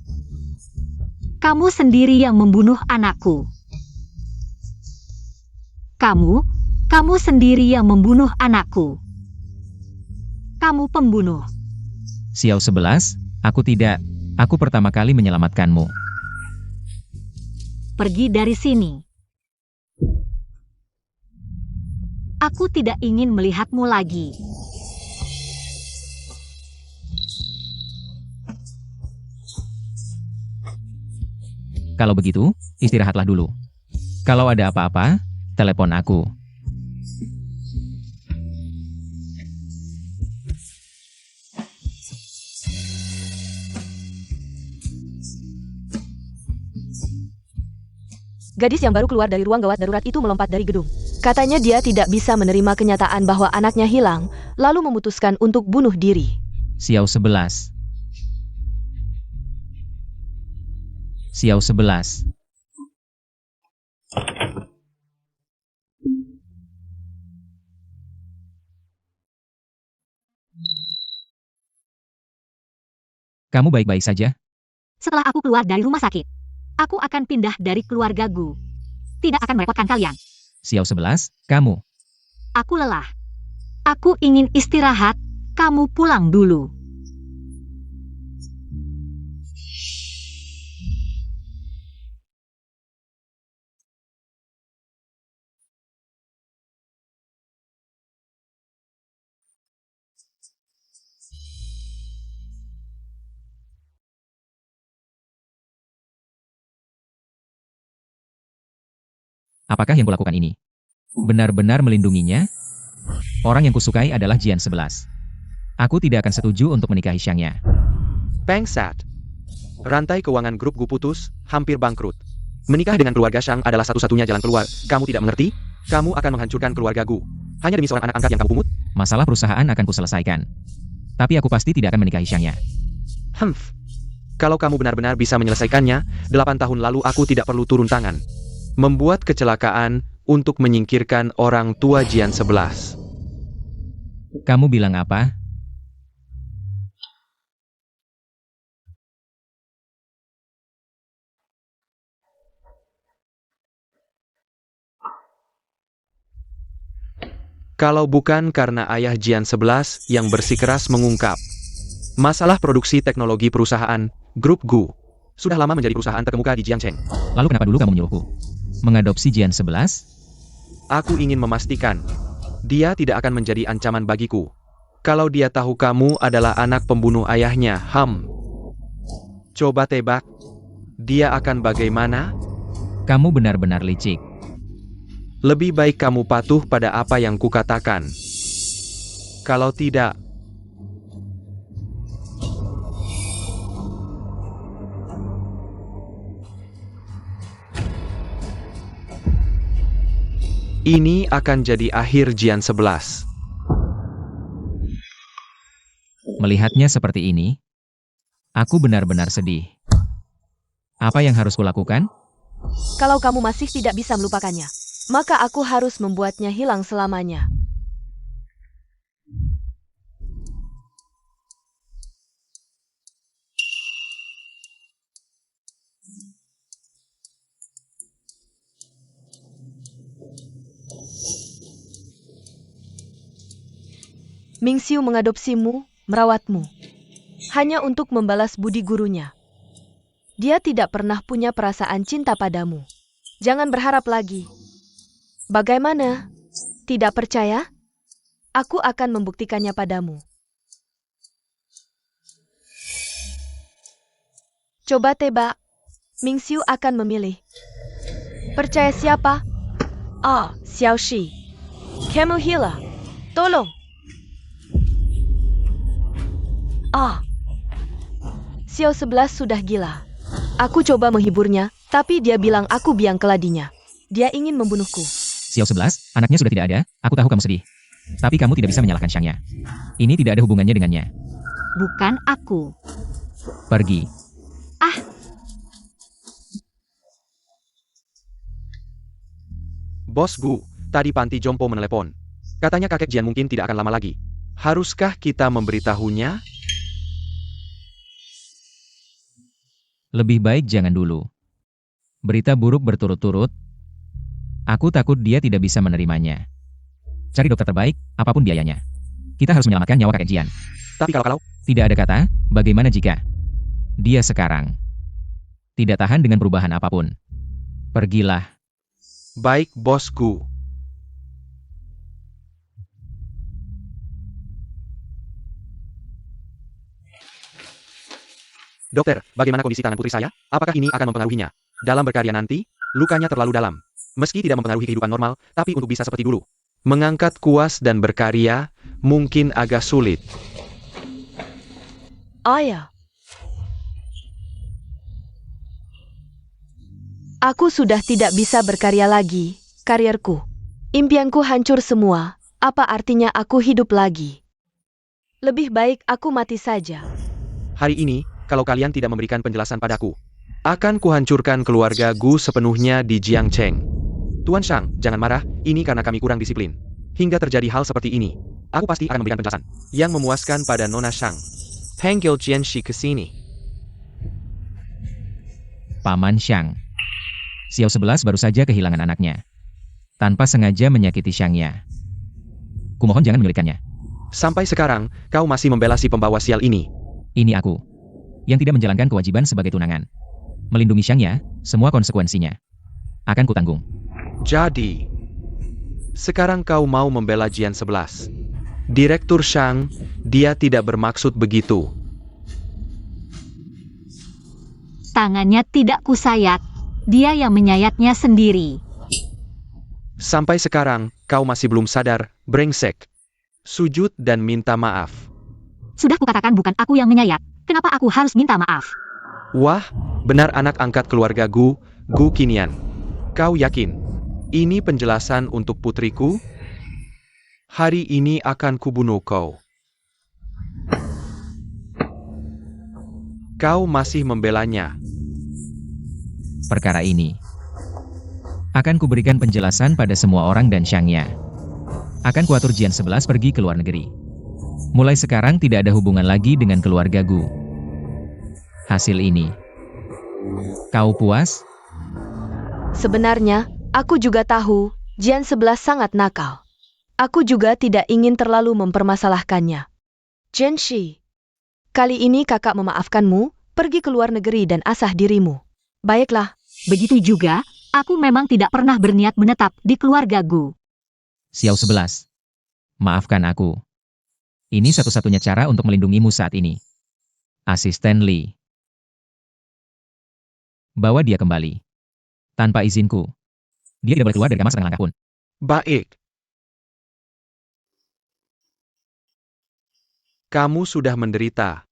Kamu sendiri yang membunuh anakku. Kamu sendiri yang membunuh anakku. Kamu pembunuh.
Xiao 11, aku tidak. Aku pertama kali menyelamatkanmu.
Pergi dari sini. Aku tidak ingin melihatmu lagi.
Kalau begitu, istirahatlah dulu. Kalau ada apa-apa, telepon aku.
Gadis yang baru keluar dari ruang gawat darurat itu melompat dari gedung. Katanya dia tidak bisa menerima kenyataan bahwa anaknya hilang, lalu memutuskan untuk bunuh diri.
Xiao 11. Xiao 11. Kamu baik-baik saja?
Setelah aku keluar dari rumah sakit, aku akan pindah dari keluarga Gu. tidak akan merepotkan kalian.
Xiao 11, kamu.
Aku lelah. Aku ingin istirahat, kamu pulang dulu.
Apakah yang kulakukan ini benar-benar melindunginya? Orang yang kusukai adalah Jian 11. Aku tidak akan setuju untuk menikahi Xiangya.
Bangsat. Rantai keuangan grup Gu putus, hampir bangkrut. Menikah dengan keluarga Shang adalah satu-satunya jalan keluar. Kamu tidak mengerti? Kamu akan menghancurkan keluarga Gu. Hanya demi seorang anak angkat yang kamu pungut?
Masalah perusahaan akan kuselesaikan. Tapi aku pasti tidak akan menikahi Xiangya.
Kalau kamu benar-benar bisa menyelesaikannya, 8 tahun lalu aku tidak perlu turun tangan. Membuat kecelakaan untuk menyingkirkan orang tua Jian 11.
Kamu bilang apa?
Kalau bukan karena ayah Jian 11 yang bersikeras mengungkap masalah produksi teknologi perusahaan, Grup Gu sudah lama menjadi perusahaan terkemuka di Jiangcheng.
Lalu kenapa dulu kamu menyuruhku mengadopsi Jian 11?
Aku ingin memastikan dia tidak akan menjadi ancaman bagiku. Kalau dia tahu kamu adalah anak pembunuh ayahnya, coba tebak, dia akan bagaimana?
Kamu benar-benar licik.
Lebih baik kamu patuh pada apa yang kukatakan. Kalau tidak, ini akan jadi akhir Jian 11.
Melihatnya seperti ini, aku benar-benar sedih. Apa yang harus kulakukan?
Kalau kamu masih tidak bisa melupakannya, maka aku harus membuatnya hilang selamanya. Mingxiu mengadopsimu, merawatmu, hanya untuk membalas budi gurunya. Dia tidak pernah punya perasaan cinta padamu. Jangan berharap lagi. Bagaimana? Tidak percaya? Aku akan membuktikannya padamu. Coba tebak. Mingxiu akan memilih. Percaya siapa? Xiao Shi. Kamu gila. Tolong. Xiao 11 sudah gila. Aku coba menghiburnya, tapi dia bilang aku biang keladinya. Dia ingin membunuhku.
Xiao 11, anaknya sudah tidak ada, aku tahu kamu sedih. Tapi kamu tidak bisa menyalahkan Xiangya. Ini tidak ada hubungannya dengannya.
Bukan aku.
Pergi.
Bos Gu, tadi Panti Jompo menelepon. Katanya kakek Jian mungkin tidak akan lama lagi. Haruskah kita memberitahunya?
Lebih baik jangan dulu. Berita buruk berturut-turut. Aku takut dia tidak bisa menerimanya. Cari dokter terbaik, apapun biayanya. Kita harus menyelamatkan nyawa kakek Jian.
Tapi kalau
Tidak ada kata, bagaimana jika dia sekarang tidak tahan dengan perubahan apapun. Pergilah.
baik Bos Gu. Dokter, bagaimana kondisi tangan putri saya? Apakah ini akan mempengaruhinya? Dalam berkarya nanti, lukanya terlalu dalam. Meski tidak mempengaruhi kehidupan normal, tapi untuk bisa seperti dulu. Mengangkat kuas dan berkarya, mungkin agak sulit.
Ya. Aku sudah tidak bisa berkarya lagi, karirku. Impianku hancur semua, apa artinya aku hidup lagi? Lebih baik aku mati saja.
Hari ini, kalau kalian tidak memberikan penjelasan padaku, akan kuhancurkan keluarga Gu sepenuhnya di Jiangcheng. Tuan Shang, jangan marah, ini karena kami kurang disiplin. Hingga terjadi hal seperti ini, aku pasti akan memberikan penjelasan yang memuaskan pada Nona Shang. Panggil Jian Shi ke sini.
Paman Xiang. Xiao 11 baru saja kehilangan anaknya. Tanpa sengaja menyakiti Shangya. Kumohon jangan menyulitkannya.
Sampai sekarang, kau masih membela si pembawa sial ini.
Ini aku. Yang tidak menjalankan kewajiban sebagai tunangan. Melindungi Shangya, semua konsekuensinya. Akan kutanggung.
Jadi, sekarang kau mau membela Jian 11. Direktur Shang, dia tidak bermaksud begitu.
Tangannya tidak kusayat. Dia yang menyayatnya sendiri.
Sampai sekarang, kau masih belum sadar, brengsek. Sujud dan minta maaf.
Sudah kukatakan bukan aku yang menyayat. Kenapa aku harus minta maaf?
Wah, benar anak angkat keluarga Gu Qinian. Kau yakin? Ini penjelasan untuk putriku? Hari ini akan kubunuh kau. Kau masih membelanya.
Perkara ini akan kuberikan penjelasan pada semua orang dan Shangya. Akan kuatur Jian 11 pergi ke luar negeri. Mulai sekarang tidak ada hubungan lagi dengan keluarga Gu. Hasil ini. Kau puas?
Sebenarnya, aku juga tahu, Jian 11 sangat nakal. Aku juga tidak ingin terlalu mempermasalahkannya. Jianshi, kali ini kakak memaafkanmu, pergi ke luar negeri dan asah dirimu. Baiklah.
Begitu juga, aku memang tidak pernah berniat menetap di keluarga Gu.
Xiao 11. Maafkan aku. Ini satu-satunya cara untuk melindungimu saat ini. Asisten Li. Bawa dia kembali. Tanpa izinku. Dia tidak boleh keluar dari kamar setengah langkah pun.
Baik. Kamu sudah menderita.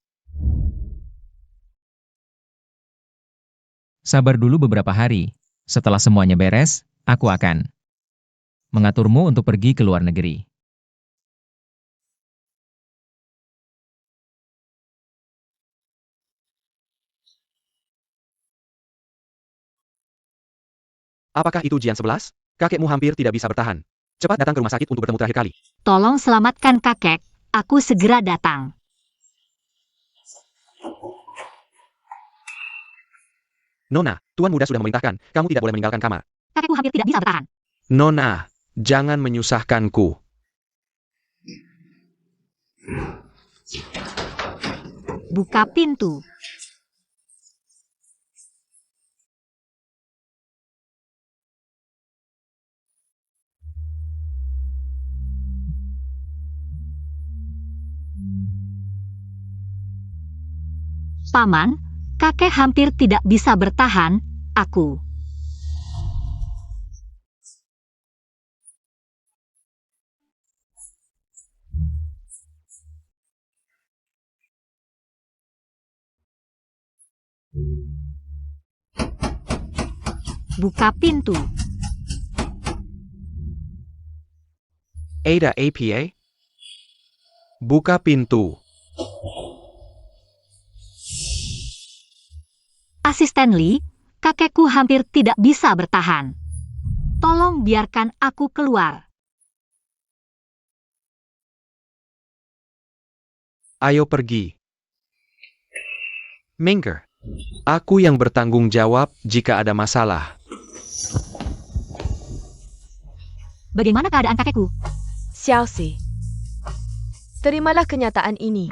Sabar dulu beberapa hari. Setelah semuanya beres, aku akan mengaturmu untuk pergi ke luar negeri.
Apakah itu Jian 11? Kakekmu hampir tidak bisa bertahan. Cepat datang ke rumah sakit untuk bertemu terakhir kali.
Tolong selamatkan kakek. Aku segera datang.
Nona, Tuan Muda sudah memerintahkan, kamu tidak boleh meninggalkan kamar.
Kakekku hampir tidak bisa bertahan.
Nona, jangan menyusahkanku.
Buka pintu. Paman, kakek hampir tidak bisa bertahan, aku. Buka pintu.
Ada APA? Buka pintu.
Asisten Li, kakekku hampir tidak bisa bertahan. Tolong biarkan aku keluar.
Ayo pergi. Mengger, aku yang bertanggung jawab jika ada masalah.
Bagaimana keadaan kakekku?
Xiaoxi, terimalah kenyataan ini.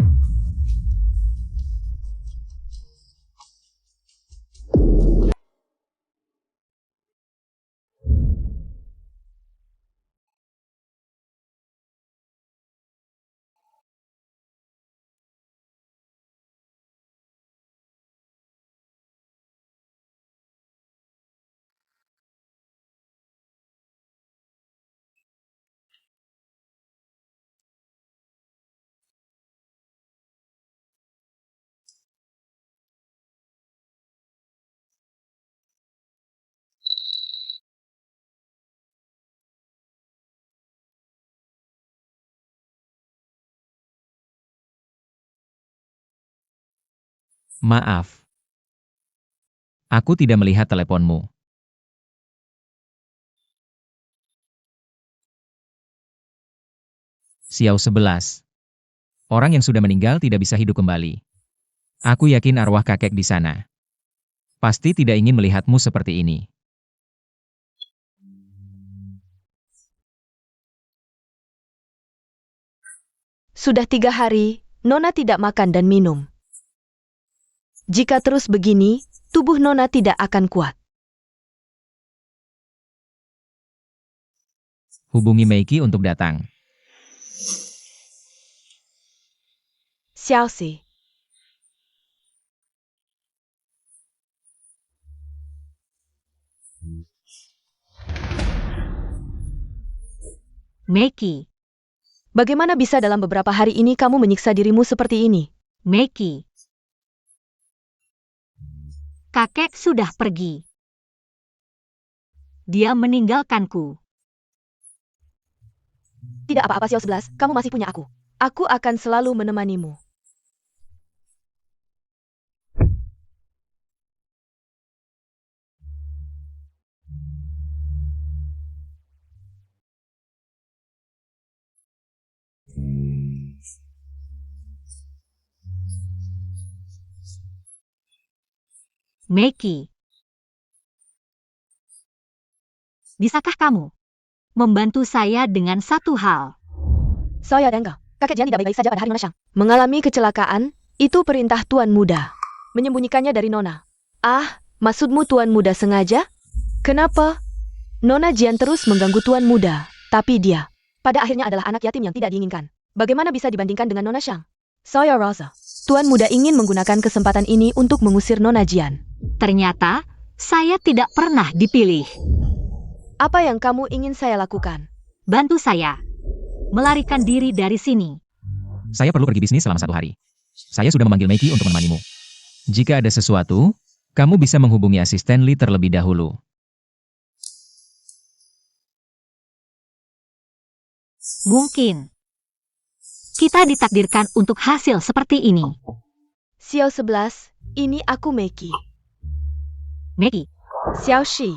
Maaf. Aku tidak melihat teleponmu. Xiao 11. Orang yang sudah meninggal tidak bisa hidup kembali. Aku yakin arwah kakek di sana pasti tidak ingin melihatmu seperti ini.
Sudah 3 hari, Nona tidak makan dan minum. Jika terus begini, tubuh Nona tidak akan kuat.
Hubungi Meiki untuk datang.
Xiaoxi.
Meiki,
Bagaimana bisa dalam beberapa hari ini kamu menyiksa dirimu seperti ini?
Meiki. Kakek sudah pergi. Dia meninggalkanku.
Tidak apa-apa Xiao 11, kamu masih punya aku. Aku akan selalu menemanimu.
Meiki. Bisakah kamu membantu saya dengan satu hal?
Saya Dengga, kakek Jian tidak baik-baik saja pada hari Nona Shang. Mengalami kecelakaan, itu perintah Tuan Muda. Menyembunyikannya dari Nona. Ah, maksudmu Tuan Muda sengaja? Kenapa? Nona Jian terus mengganggu Tuan Muda, tapi dia, pada akhirnya adalah anak yatim yang tidak diinginkan. Bagaimana bisa dibandingkan dengan Nona Shang? Saya rasa, Tuan Muda ingin menggunakan kesempatan ini untuk mengusir Nona Jian.
Ternyata, saya tidak pernah dipilih.
Apa yang kamu ingin saya lakukan?
Bantu saya melarikan diri dari sini.
Saya perlu pergi bisnis selama 1 hari. Saya sudah memanggil Meiki untuk menemanimu. Jika ada sesuatu, kamu bisa menghubungi asisten Lee terlebih dahulu.
Mungkin kita ditakdirkan untuk hasil seperti ini.
Xiao 11, ini aku Meiki.
Meiki,
Xiao Shi.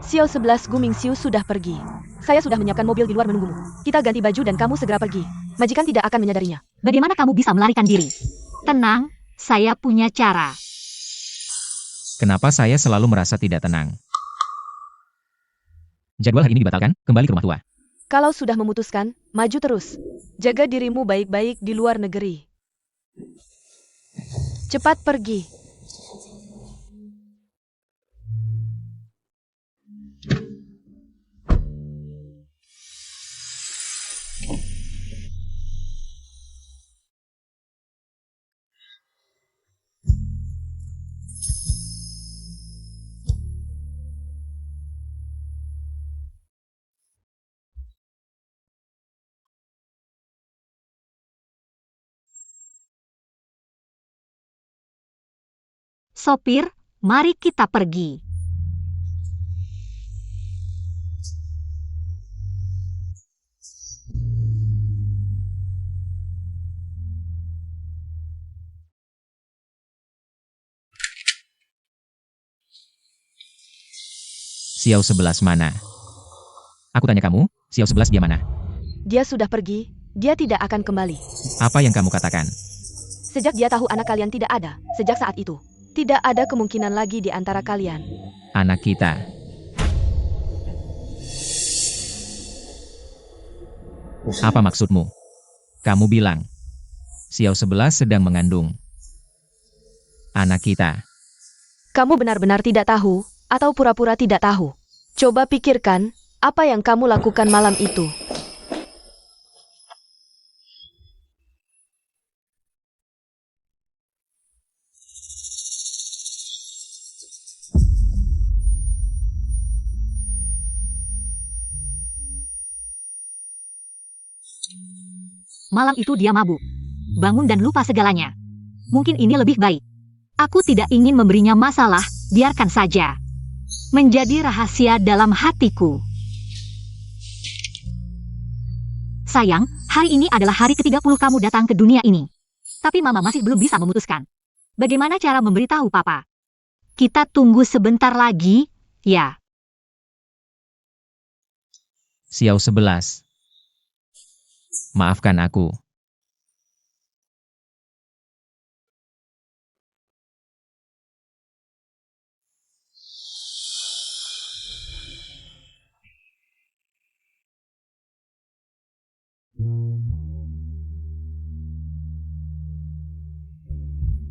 Xiao 11 Guming Xiu sudah pergi. Saya sudah menyiapkan mobil di luar menunggumu. Kita ganti baju dan kamu segera pergi. Majikan tidak akan menyadarinya.
bagaimana kamu bisa melarikan diri? Tenang, saya punya cara.
Kenapa saya selalu merasa tidak tenang? Jadwal hari ini dibatalkan, kembali ke rumah tua.
Kalau sudah memutuskan, maju terus. Jaga dirimu baik-baik di luar negeri. Cepat pergi.
Sopir, mari kita pergi.
Xiao 11 mana? Aku tanya kamu, Xiao 11 dia mana?
Dia sudah pergi, dia tidak akan kembali.
Apa yang kamu katakan?
Sejak dia tahu anak kalian tidak ada, sejak saat itu, tidak ada kemungkinan lagi di antara kalian.
Anak kita. Apa maksudmu? Kamu bilang, Xiao 11 sedang mengandung anak kita.
Kamu benar-benar tidak tahu, atau pura-pura tidak tahu. Coba pikirkan, apa yang kamu lakukan malam itu.
Malam itu dia mabuk. Bangun dan lupa segalanya. Mungkin ini lebih baik. Aku tidak ingin memberinya masalah, biarkan saja. Menjadi rahasia dalam hatiku. Sayang, hari ini adalah hari ke-30 kamu datang ke dunia ini. Tapi Mama masih belum bisa memutuskan. Bagaimana cara memberitahu Papa? Kita tunggu sebentar lagi, ya.
Xiao 11. Maafkan aku.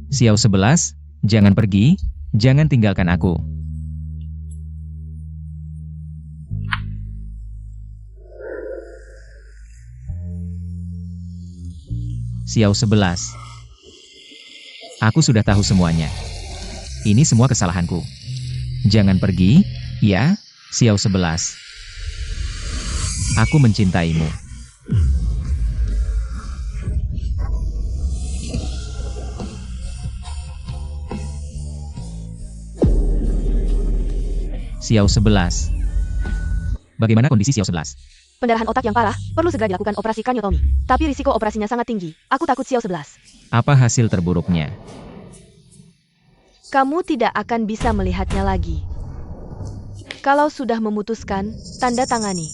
Xiao 11, jangan pergi, jangan tinggalkan aku. Xiao 11. Aku sudah tahu semuanya. Ini semua kesalahanku. Jangan pergi, ya, Xiao 11. Aku mencintaimu. Xiao 11. Bagaimana kondisi Xiao 11?
Pendarahan otak yang parah, perlu segera dilakukan operasi kraniotomi. Tapi risiko operasinya sangat tinggi. Aku takut Xiao 11.
Apa hasil terburuknya?
Kamu tidak akan bisa melihatnya lagi. Kalau sudah memutuskan, tanda tangani.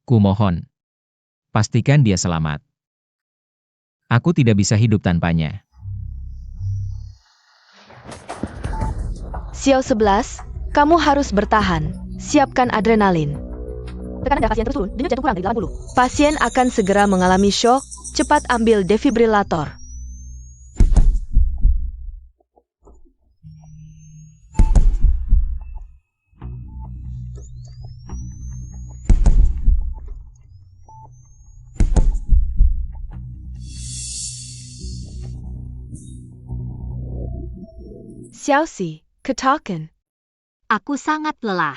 Kumohon. Pastikan dia selamat. Aku tidak bisa hidup tanpanya.
Xiao 11, kamu harus bertahan. Siapkan adrenalin. Tekanan darah pasien terus turun, denyut jantung kurang dari 80. Pasien akan segera mengalami shock. Cepat ambil defibrilator. Xiaoxi, katakan.
Aku sangat lelah.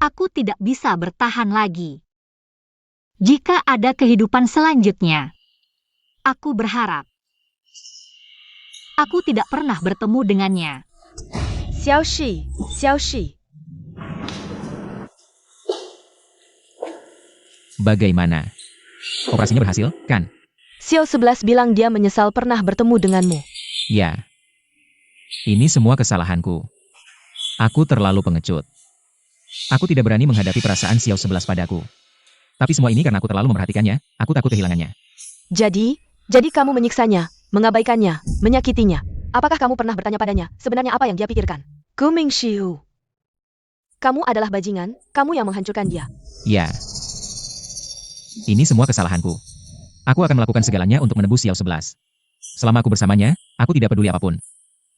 Aku tidak bisa bertahan lagi. Jika ada kehidupan selanjutnya, aku berharap aku tidak pernah bertemu dengannya.
Xiaoxi, Xiaoxi.
Bagaimana? Operasinya berhasil, kan?
Xiao 11 bilang dia menyesal pernah bertemu denganmu.
Ya. Ini semua kesalahanku. Aku terlalu pengecut. Aku tidak berani menghadapi perasaan Xiao 11 padaku. Tapi semua ini karena aku terlalu memperhatikannya, aku takut kehilangannya.
Jadi kamu menyiksanya, mengabaikannya, menyakitinya. Apakah kamu pernah bertanya padanya, sebenarnya apa yang dia pikirkan? Kuming Shihu. Kamu adalah bajingan, kamu yang menghancurkan dia.
Ya. Ini semua kesalahanku. Aku akan melakukan segalanya untuk menebus Xiao 11. Selama aku bersamanya, aku tidak peduli apapun.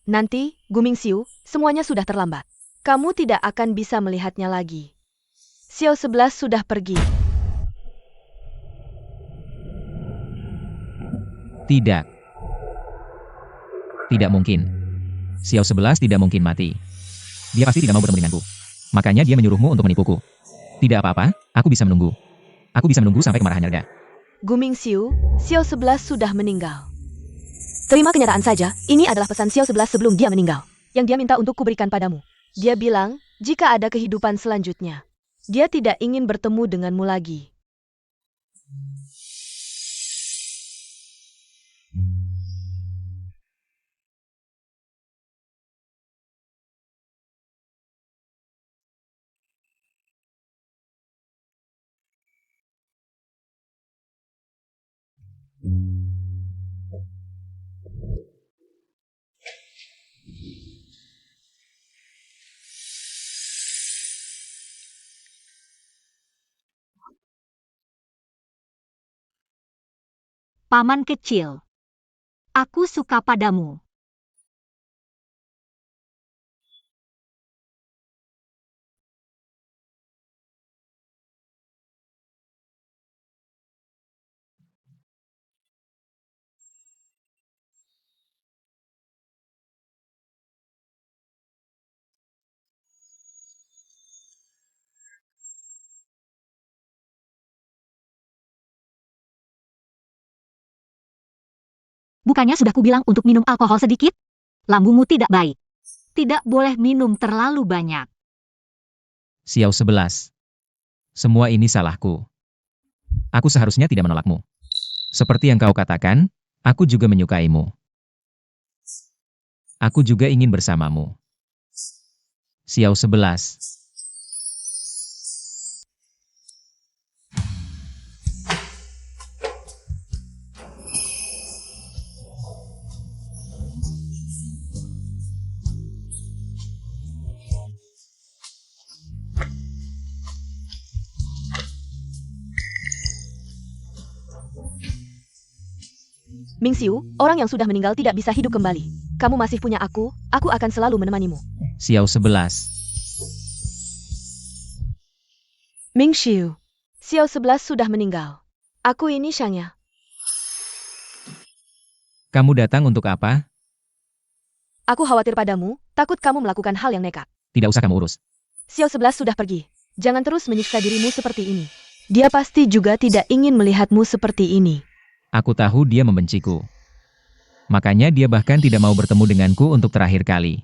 Nanti, Guming Xiu, semuanya sudah terlambat. Kamu tidak akan bisa melihatnya lagi. Xiao 11 sudah pergi.
Tidak. Tidak mungkin. Xiao 11 tidak mungkin mati. Dia pasti tidak mau bertemu denganku. Makanya dia menyuruhmu untuk menipuku. Tidak apa-apa, aku bisa menunggu. Aku bisa menunggu sampai kemarahannya reda.
Guming Xiu, Xiao 11 sudah meninggal. Terima kenyataan saja, ini adalah pesan Xiao 11 sebelum dia meninggal. Yang dia minta untuk kuberikan padamu. Dia bilang, jika ada kehidupan selanjutnya, dia tidak ingin bertemu denganmu lagi.
Paman kecil, aku suka padamu. Bukannya sudah kubilang untuk minum alkohol sedikit? Lambungmu tidak baik. Tidak boleh minum terlalu banyak.
Xiao 11. Semua ini salahku. Aku seharusnya tidak menolakmu. Seperti yang kau katakan, aku juga menyukaimu. Aku juga ingin bersamamu. Xiao 11.
Mingxiu, orang yang sudah meninggal tidak bisa hidup kembali. Kamu masih punya aku akan selalu menemanimu.
Xiao 11.
Mingxiu, Xiao 11 sudah meninggal. Aku ini Shangya.
Kamu datang untuk apa?
Aku khawatir padamu, takut kamu melakukan hal yang nekat.
Tidak usah kamu urus.
Xiao 11 sudah pergi. Jangan terus menyiksa dirimu seperti ini. Dia pasti juga tidak ingin melihatmu seperti ini.
Aku tahu dia membenciku. Makanya dia bahkan tidak mau bertemu denganku untuk terakhir kali.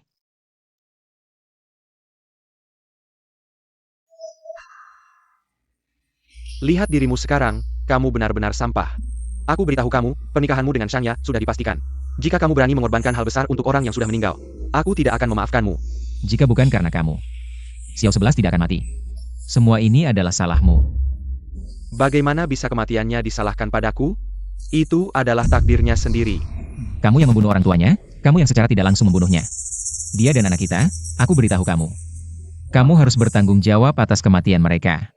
Lihat dirimu sekarang, kamu benar-benar sampah. Aku beritahu kamu, pernikahanmu dengan Shangya sudah dipastikan. Jika kamu berani mengorbankan hal besar untuk orang yang sudah meninggal, aku tidak akan memaafkanmu.
Jika bukan karena kamu, Xiao 11 tidak akan mati. Semua ini adalah salahmu.
Bagaimana bisa kematiannya disalahkan padaku? Itu adalah takdirnya sendiri.
Kamu yang membunuh orang tuanya, kamu yang secara tidak langsung membunuhnya. Dia dan anak kita, aku beritahu kamu. Kamu harus bertanggung jawab atas kematian mereka.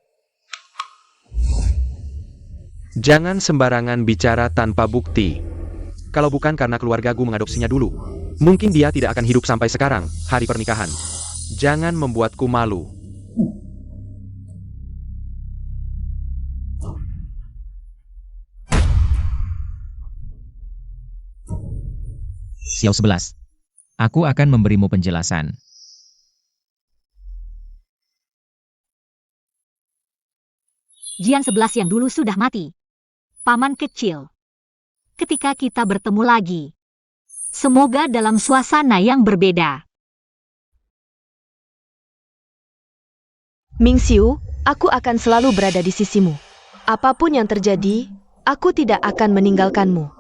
Jangan sembarangan bicara tanpa bukti. Kalau bukan karena keluargaku mengadopsinya dulu, mungkin dia tidak akan hidup sampai sekarang, hari pernikahan. Jangan membuatku malu.
Xiao 11. Aku akan memberimu penjelasan.
Jian 11 yang dulu sudah mati. Paman kecil. Ketika kita bertemu lagi, semoga dalam suasana yang berbeda.
Mingxiu, aku akan selalu berada di sisimu. Apapun yang terjadi, aku tidak akan meninggalkanmu.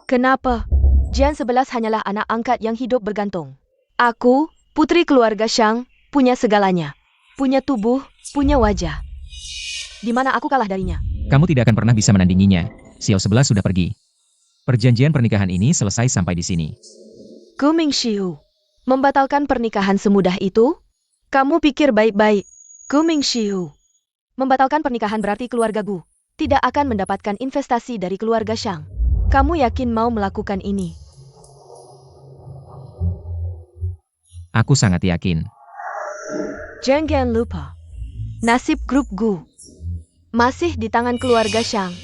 Kenapa? Jian 11 hanyalah anak angkat yang hidup bergantung. Aku, putri keluarga Shang, punya segalanya. Punya tubuh, punya wajah. Di mana aku kalah darinya?
Kamu tidak akan pernah bisa menandinginya. Xiao 11 sudah pergi. Perjanjian pernikahan ini selesai sampai di sini.
Gu Mingxiu, membatalkan pernikahan semudah itu? Kamu pikir baik-baik. Gu Mingxiu, membatalkan pernikahan berarti keluarga Gu tidak akan mendapatkan investasi dari keluarga Shang. Kamu yakin mau melakukan ini?
Aku sangat yakin.
Jangan lupa, nasib grup Gu masih di tangan keluarga Shang.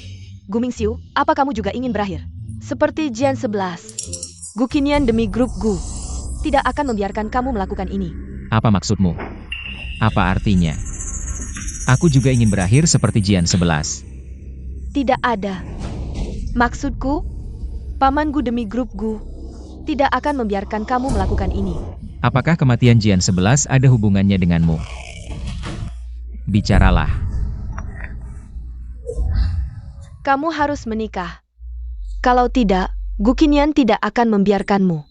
Gu Mingxiu, apa kamu juga ingin berakhir? Seperti Jian 11. Gu Qinian demi grup Gu tidak akan membiarkan kamu melakukan ini.
Apa maksudmu? Apa artinya? Aku juga ingin berakhir seperti Jian 11.
Tidak ada. Maksudku, Paman Gu demi grup Gu tidak akan membiarkan kamu melakukan ini.
Apakah kematian Jian 11 ada hubungannya denganmu? Bicaralah.
Kamu harus menikah. Kalau tidak, Gu Qinian tidak akan membiarkanmu.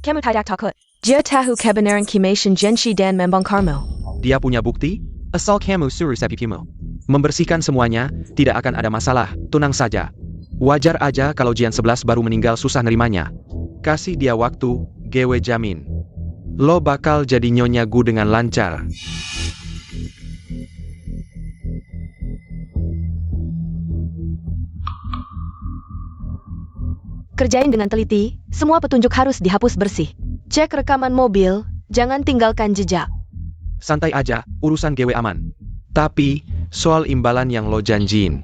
Kamu tidak takut. Dia tahu kebenaran Kimation Genshi dan Membang Karmo.
Dia punya bukti? Asal kamu suruh sepipimu membersihkan semuanya, tidak akan ada masalah, tenang saja. Wajar aja kalau Jian 11 baru meninggal susah nerimanya. Kasih dia waktu, gue jamin. Lo bakal jadi nyonya Gu dengan lancar.
Kerjain dengan teliti, semua petunjuk harus dihapus bersih. Cek rekaman mobil, jangan tinggalkan jejak.
Santai aja, urusan gue aman. Tapi, soal imbalan yang lo janjiin.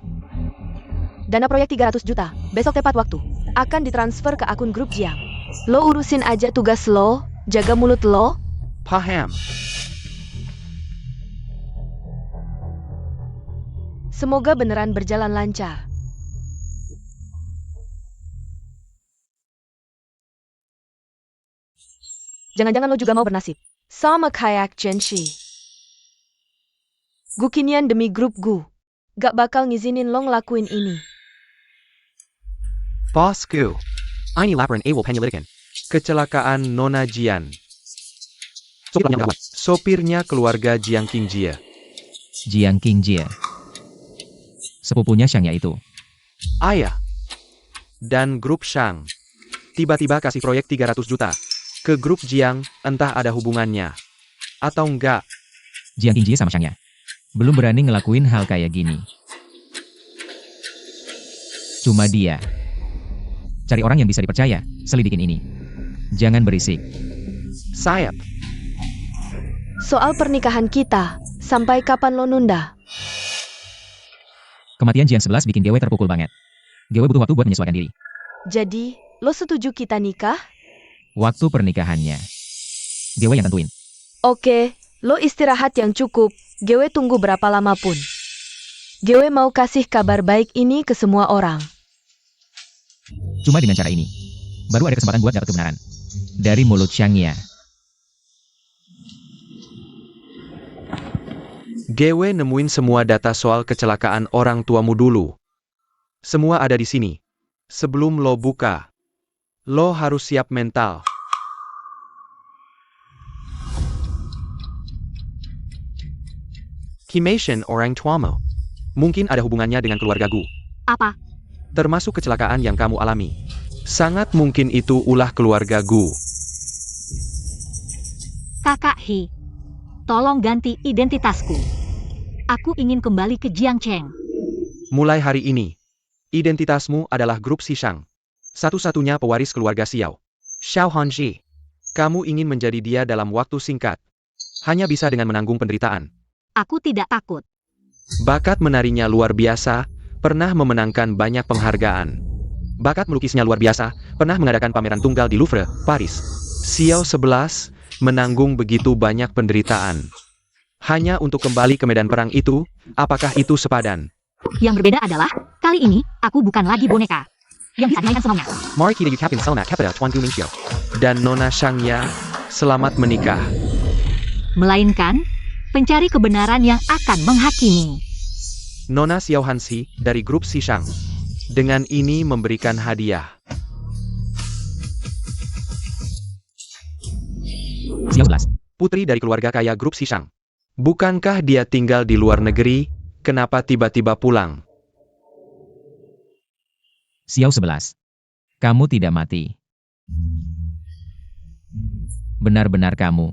Dana proyek 300 juta, besok tepat waktu. Akan ditransfer ke akun grup Jiang. Lo urusin aja tugas lo, jaga mulut lo.
Paham.
Semoga beneran berjalan lancar. Jangan-jangan lo juga mau bernasib sama kayak Genshi. Gu Qinian demi grup Gu gak bakal ngizinin lo ngelakuin ini.
Bosku. Ini laporan awal penyelidikan. Kecelakaan Nona Jian. Sopirnya keluarga Jiang Qingjie.
Jiang Qingjie. Sepupunya Shangya itu.
Ayah. Dan grup Shang. Tiba-tiba kasih proyek 300 juta. Ke grup Jiang, entah ada hubungannya. Atau enggak.
Jiang Qingjie sama Shangya. Belum berani ngelakuin hal kayak gini. Cuma dia. Cari orang yang bisa dipercaya, selidikin ini. Jangan berisik.
Sayap.
Soal pernikahan kita, sampai kapan lo nunda?
Kematian Jiang 11 bikin Gewe terpukul banget. Gewe butuh waktu buat menyesuaikan diri.
Jadi, lo setuju kita nikah?
Waktu pernikahannya, Gewe yang tentuin.
Oke, lo istirahat yang cukup. Gewe tunggu berapa lama pun. Gewe mau kasih kabar baik ini ke semua orang.
Cuma dengan cara ini, baru ada kesempatan buat dapat kebenaran. Dari mulut Shangya.
Gewe nemuin semua data soal kecelakaan orang tuamu dulu. Semua ada di sini. Sebelum lo buka, lo harus siap mental. Kimation orang tuamu. Mungkin ada hubungannya dengan keluarga Gu.
Apa?
Termasuk kecelakaan yang kamu alami. Sangat mungkin itu ulah keluarga Gu.
Kakak He, tolong ganti identitasku. Aku ingin kembali ke Jiangcheng.
Mulai hari ini, identitasmu adalah grup Xishang. Satu-satunya pewaris keluarga Xiao. Xiao Hanji. Kamu ingin menjadi dia dalam waktu singkat. Hanya bisa dengan menanggung penderitaan.
Aku tidak takut.
Bakat menarinya luar biasa, pernah memenangkan banyak penghargaan. Bakat melukisnya luar biasa, pernah mengadakan pameran tunggal di Louvre, Paris. Xiao 11 menanggung begitu banyak penderitaan. Hanya untuk kembali ke medan perang itu, apakah itu sepadan?
Yang berbeda adalah, kali ini, aku bukan lagi boneka. Yang bisa dimainkan semaunya.
Mari kita ucapin selamat kepada Tuan Gu Mingxiu dan Nona Shangya, selamat menikah.
Melainkan, pencari kebenaran yang akan menghakimi.
Nona Xiao Hanxi dari grup Xishang. Dengan ini memberikan hadiah.
Xiao 11.
Putri dari keluarga kaya grup Xishang. Bukankah dia tinggal di luar negeri? Kenapa tiba-tiba pulang?
Xiao 11. Kamu tidak mati. Benar-benar kamu.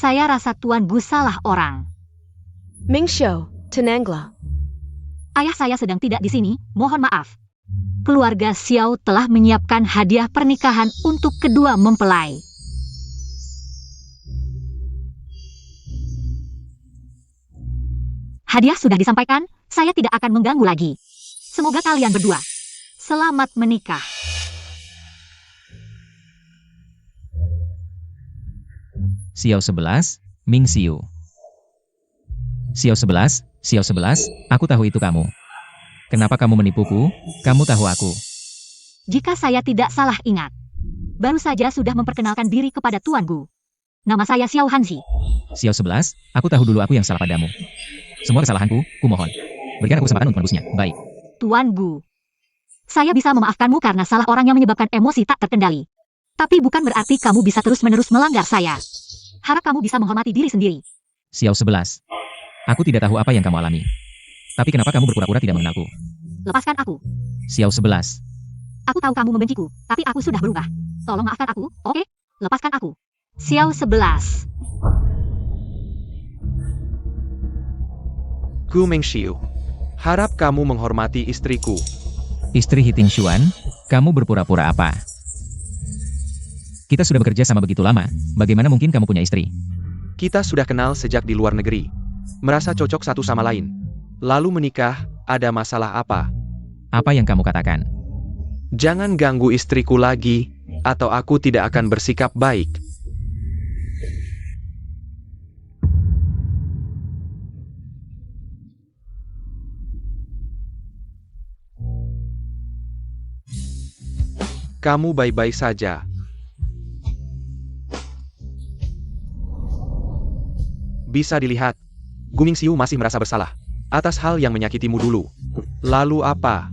Saya rasa Tuan Gu salah orang.
Mingxiu, tenanglah.
Ayah saya sedang tidak di sini, mohon maaf. Keluarga Xiao telah menyiapkan hadiah pernikahan untuk kedua mempelai. Hadiah sudah disampaikan, saya tidak akan mengganggu lagi. Semoga kalian berdua selamat menikah.
Xiao 11, Mingxiu. Xiao 11, Xiao 11, aku tahu itu kamu. Kenapa kamu menipuku? Kamu tahu aku.
Jika saya tidak salah ingat, baru saja sudah memperkenalkan diri kepada Tuan Gu. Nama saya Xiao Hanxi.
Xiao 11, aku tahu dulu aku yang salah padamu. Semua kesalahanku, kumohon. Berikan aku kesempatan untuk menebusnya. Baik.
Tuan Gu, saya bisa memaafkanmu karena salah orang yang menyebabkan emosi tak terkendali. Tapi bukan berarti kamu bisa terus-menerus melanggar saya. Harap kamu bisa menghormati diri sendiri.
Xiao 11. Aku tidak tahu apa yang kamu alami. Tapi kenapa kamu berpura-pura tidak mengenalku?
Lepaskan aku.
Xiao 11.
Aku tahu kamu membenciku, tapi aku sudah berubah. Tolong maafkan aku, oke? Lepaskan aku. Xiao 11.
Gu Mingxiu. Harap kamu menghormati istriku.
Istri Hiting Xuan, kamu berpura-pura apa? Kita sudah bekerja sama begitu lama, bagaimana mungkin kamu punya istri?
Kita sudah kenal sejak di luar negeri. Merasa cocok satu sama lain. Lalu menikah, ada masalah apa?
Apa yang kamu katakan?
Jangan ganggu istriku lagi, atau aku tidak akan bersikap baik. Kamu baik-baik saja. Bisa dilihat, Gu Mingxiu masih merasa bersalah atas hal yang menyakitimu dulu. Lalu apa?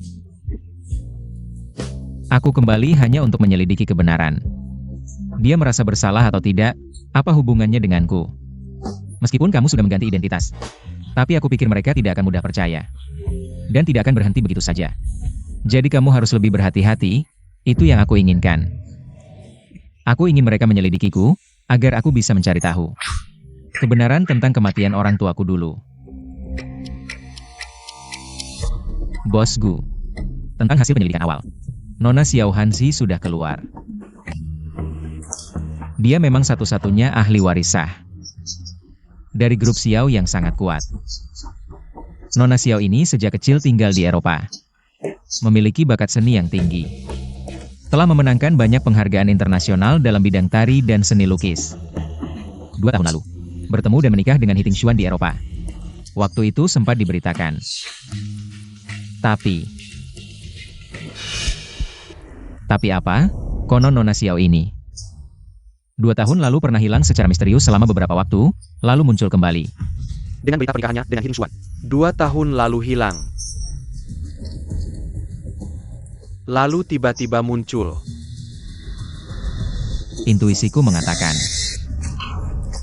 Aku kembali hanya untuk menyelidiki kebenaran. Dia merasa bersalah atau tidak, apa hubungannya denganku? Meskipun kamu sudah mengganti identitas, tapi aku pikir mereka tidak akan mudah percaya. Dan tidak akan berhenti begitu saja. Jadi kamu harus lebih berhati-hati. Itu yang aku inginkan. Aku ingin mereka menyelidikiku, agar aku bisa mencari tahu. Kebenaran tentang kematian orang tuaku dulu. Bos Gu. Tentang hasil penyelidikan awal. Nona Xiao Hanzi sudah keluar. Dia memang satu-satunya ahli waris sah dari grup Xiao yang sangat kuat. Nona Xiao ini sejak kecil tinggal di Eropa. Memiliki bakat seni yang tinggi. Telah memenangkan banyak penghargaan internasional dalam bidang tari dan seni lukis. 2 tahun lalu, bertemu dan menikah dengan Hiting Xuan di Eropa. Waktu itu sempat diberitakan. Tapi apa? Konon Nona Xiao ini 2 tahun lalu pernah hilang secara misterius selama beberapa waktu, lalu muncul kembali.
Dengan berita pernikahannya dengan Hiting Xuan. 2 tahun lalu hilang. Lalu tiba-tiba muncul.
Intuisiku mengatakan,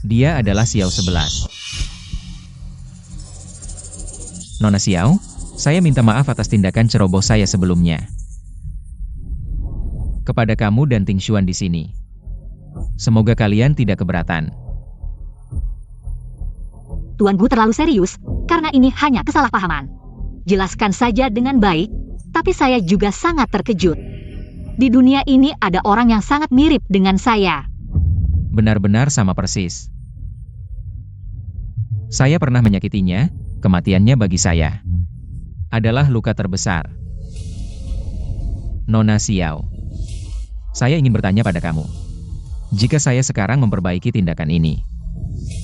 dia adalah Xiao 11. Nona Xiao, saya minta maaf atas tindakan ceroboh saya sebelumnya. Kepada kamu dan Ting Xuan di sini. Semoga kalian tidak keberatan.
Tuan Gu terlalu serius, karena ini hanya kesalahpahaman. Jelaskan saja dengan baik, tapi saya juga sangat terkejut. Di dunia ini ada orang yang sangat mirip dengan saya.
Benar-benar sama persis. Saya pernah menyakitinya, kematiannya bagi saya adalah luka terbesar. Nona Xiao, saya ingin bertanya pada kamu. Jika saya sekarang memperbaiki tindakan ini,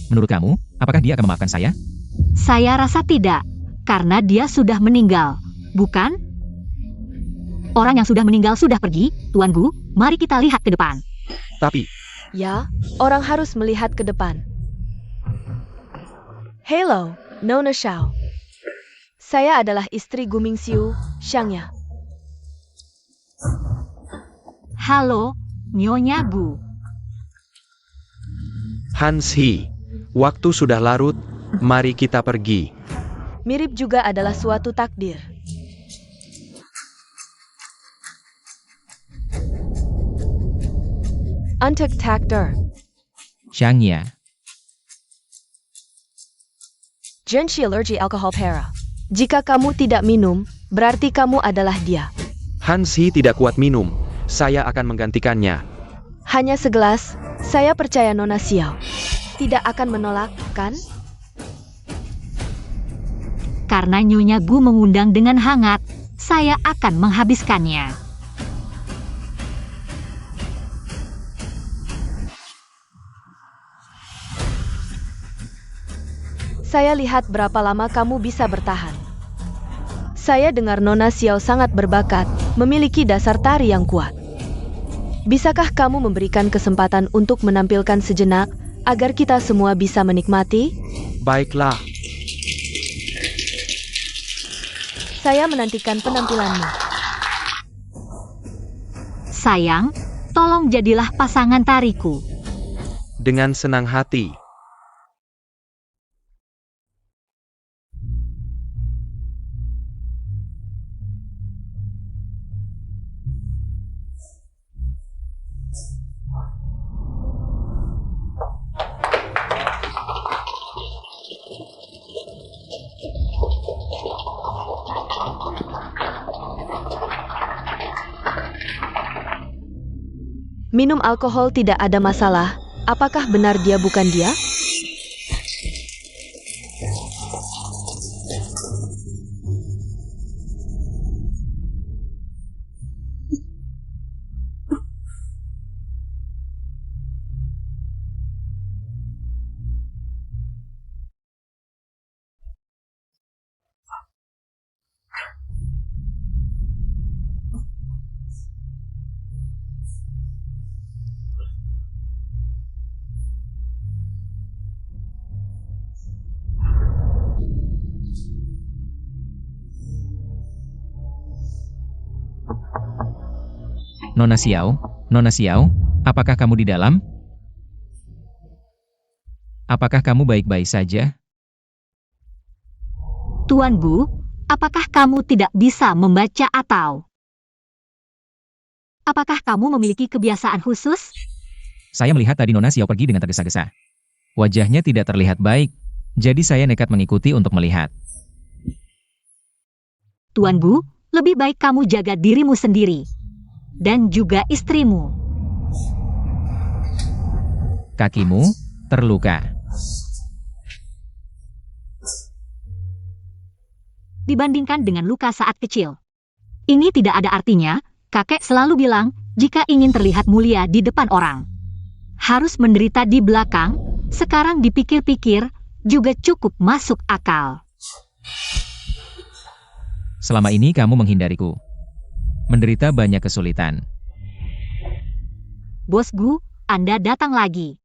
menurut kamu, apakah dia akan memaafkan saya?
Saya rasa tidak, karena dia sudah meninggal, bukan? Orang yang sudah meninggal sudah pergi, Tuan Gu, mari kita lihat ke depan.
Tapi,
Ya, orang harus melihat ke depan. Hello, Nona Xiao. Saya adalah istri Gu Mingxiu, Xiangya.
Halo, Nyonya Gu.
Hanzi, waktu sudah larut, mari kita pergi.
Mirip juga adalah suatu takdir. Untuk takdir,
Xiangya,
Genshi allergi alkohol para. Jika kamu tidak minum, berarti kamu adalah dia.
Hanzi tidak kuat minum, saya akan menggantikannya.
Hanya segelas, saya percaya Nona Xiao tidak akan menolak, kan?
Karena Nyonya Gu mengundang dengan hangat, saya akan menghabiskannya.
Saya lihat berapa lama kamu bisa bertahan. Saya dengar Nona Xiao sangat berbakat, memiliki dasar tari yang kuat. Bisakah kamu memberikan kesempatan untuk menampilkan sejenak, agar kita semua bisa menikmati?
Baiklah,
Saya menantikan penampilanmu.
Sayang, tolong jadilah pasangan tariku.
dengan senang hati.
Minum alkohol tidak ada masalah. Apakah benar dia bukan dia?
Nona Xiao, apakah kamu di dalam? Apakah kamu baik-baik saja?
Tuan Gu, apakah kamu tidak bisa membaca atau? Apakah kamu memiliki kebiasaan khusus?
Saya melihat tadi Nona Xiao pergi dengan tergesa-gesa. Wajahnya tidak terlihat baik, jadi saya nekat mengikuti untuk melihat.
Tuan Gu, lebih baik kamu jaga dirimu sendiri. Dan juga istrimu.
Kakimu terluka.
Dibandingkan dengan luka saat kecil. Ini tidak ada artinya, kakek selalu bilang, jika ingin terlihat mulia di depan orang. Harus menderita di belakang, sekarang dipikir-pikir, juga cukup masuk akal.
Selama ini kamu menghindariku. Menderita banyak kesulitan.
Bos Gu, Anda datang lagi.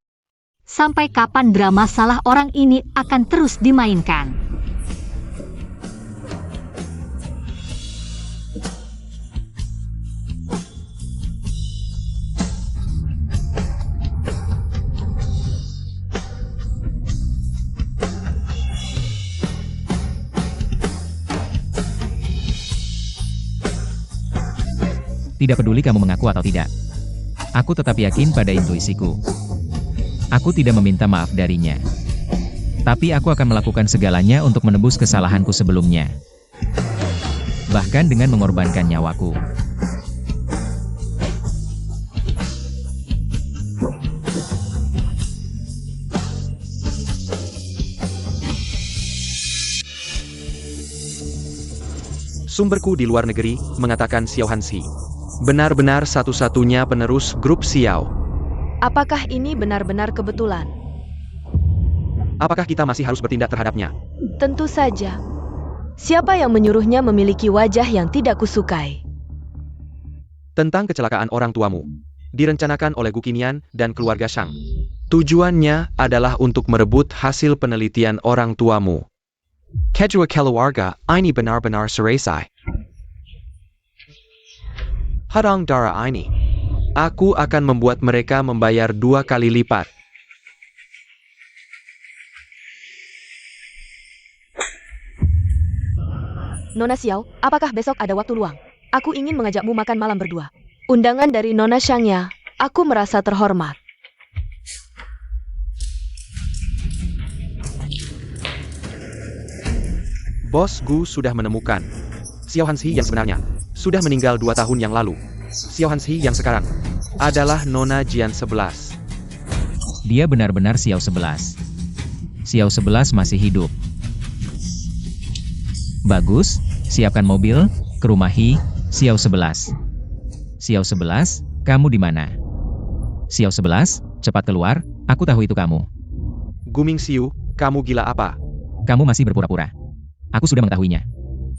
Sampai kapan drama salah orang ini akan terus dimainkan?
Tidak peduli kamu mengaku atau tidak. Aku tetap yakin pada intuisiku. Aku tidak meminta maaf darinya. Tapi aku akan melakukan segalanya untuk menebus kesalahanku sebelumnya. Bahkan dengan mengorbankan nyawaku.
Sumberku di luar negeri mengatakan Xiao Hanxi benar-benar satu-satunya penerus grup Xiao.
Apakah ini benar-benar kebetulan?
Apakah kita masih harus bertindak terhadapnya?
Tentu saja. Siapa yang menyuruhnya memiliki wajah yang tidak kusukai?
Tentang kecelakaan orang tuamu. Direncanakan oleh Gukinian dan keluarga Shang. Tujuannya adalah untuk merebut hasil penelitian orang tuamu. Kedua keluarga ini benar-benar seresai. Hadang darah ini. Aku akan membuat mereka membayar 2 kali lipat.
Nona Xiao, apakah besok ada waktu luang? Aku ingin mengajakmu makan malam berdua. Undangan dari Nona Shangya. Aku merasa terhormat.
Bos Gu sudah menemukan Xiao Hanxi yang sebenarnya. Sudah meninggal 2 tahun yang lalu. Xiao Hanxi yang sekarang adalah Nona Jian 11.
Dia benar-benar Xiao 11. Xiao 11 masih hidup. Bagus, siapkan mobil, ke rumah Xiao 11. Xiao 11, kamu di mana? Xiao 11, cepat keluar, aku tahu itu kamu.
Guming Xiu, kamu gila apa?
Kamu masih berpura-pura. Aku sudah mengetahuinya.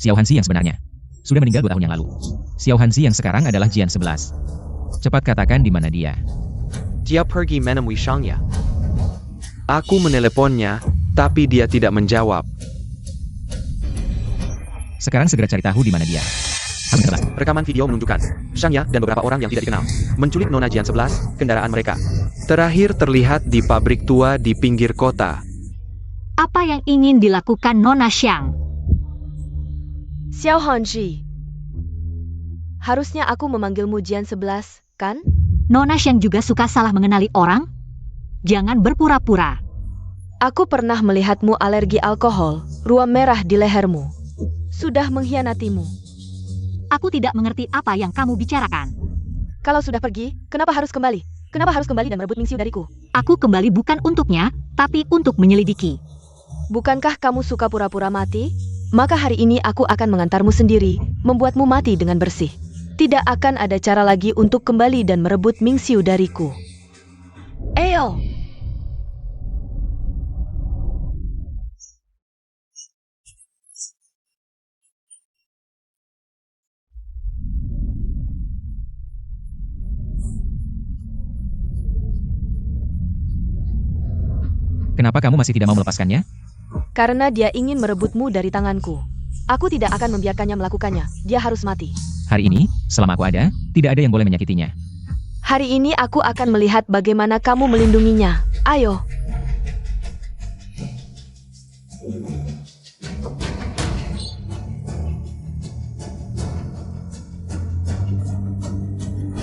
Xiao Hanxi yang sebenarnya. Sudah meninggal 2 tahun yang lalu. Xiao Hanxi yang sekarang adalah Jian 11. Cepat katakan di mana dia.
Dia pergi menemui Shangya. Aku meneleponnya, tapi dia tidak menjawab.
Sekarang segera cari tahu di mana dia. Harus jelas.
Rekaman video menunjukkan Shangya dan beberapa orang yang tidak dikenal menculik Nona Jian 11, kendaraan mereka. Terakhir terlihat di pabrik tua di pinggir kota.
Apa yang ingin dilakukan Nona Xiang?
Xiao Hanxi. Harusnya aku memanggilmu Jian 11, kan?
Nona Xiang juga suka salah mengenali orang? Jangan berpura-pura.
Aku pernah melihatmu alergi alkohol, ruam merah di lehermu. Sudah mengkhianatimu.
Aku tidak mengerti apa yang kamu bicarakan.
Kalau sudah pergi, kenapa harus kembali? Kenapa harus kembali dan merebut Mingxiu dariku?
Aku kembali bukan untuknya, tapi untuk menyelidiki.
Bukankah kamu suka pura-pura mati? Maka hari ini aku akan mengantarmu sendiri, membuatmu mati dengan bersih. Tidak akan ada cara lagi untuk kembali dan merebut Mingxiu dariku. Ayo!
Kenapa kamu masih tidak mau melepaskannya?
Karena dia ingin merebutmu dari tanganku. Aku tidak akan membiarkannya melakukannya. Dia harus mati.
Hari ini, selama aku ada, tidak ada yang boleh menyakitinya.
Hari ini aku akan melihat bagaimana kamu melindunginya. Ayo.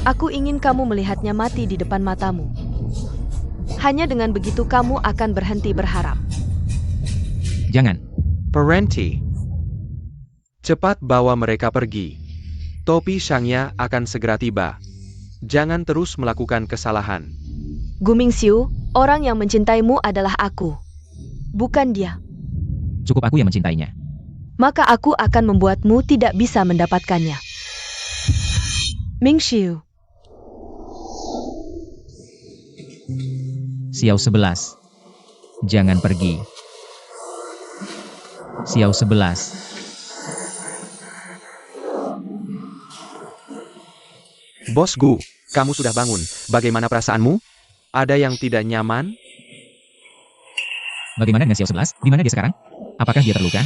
Aku ingin kamu melihatnya mati di depan matamu. Hanya dengan begitu kamu akan berhenti berharap.
Jangan.
Parenti. Cepat bawa mereka pergi. Topi Shangya akan segera tiba. Jangan terus melakukan kesalahan.
Gu Mingxiu, orang yang mencintaimu adalah aku. Bukan dia.
Cukup aku yang mencintainya.
Maka aku akan membuatmu tidak bisa mendapatkannya. Mingxiu.
Xiao 11. Jangan pergi. Xiao 11.
Bos Gu, kamu sudah bangun. Bagaimana perasaanmu? Ada yang tidak nyaman?
Bagaimana dengan Xiao 11? Di mana dia sekarang? Apakah dia terluka?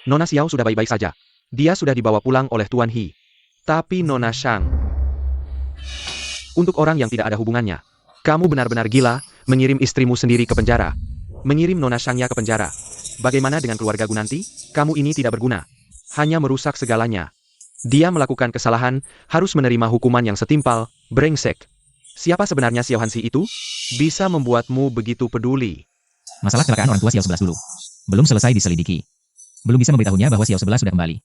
Nona Xiao sudah baik-baik saja. Dia sudah dibawa pulang oleh Tuan He. Tapi Nona Shang... Untuk orang yang tidak ada hubungannya, kamu benar-benar gila, mengirim istrimu sendiri ke penjara. Mengirim Nona Shangya ke penjara. Bagaimana dengan keluarga Gu nanti? Kamu ini tidak berguna. Hanya merusak segalanya. Dia melakukan kesalahan, harus menerima hukuman yang setimpal, brengsek. Siapa sebenarnya Xiao Hansi itu? Bisa membuatmu begitu peduli.
Masalah kecelakaan orang tua Xiao 11 dulu. Belum selesai diselidiki. Belum bisa memberitahunya bahwa Xiao 11 sudah kembali.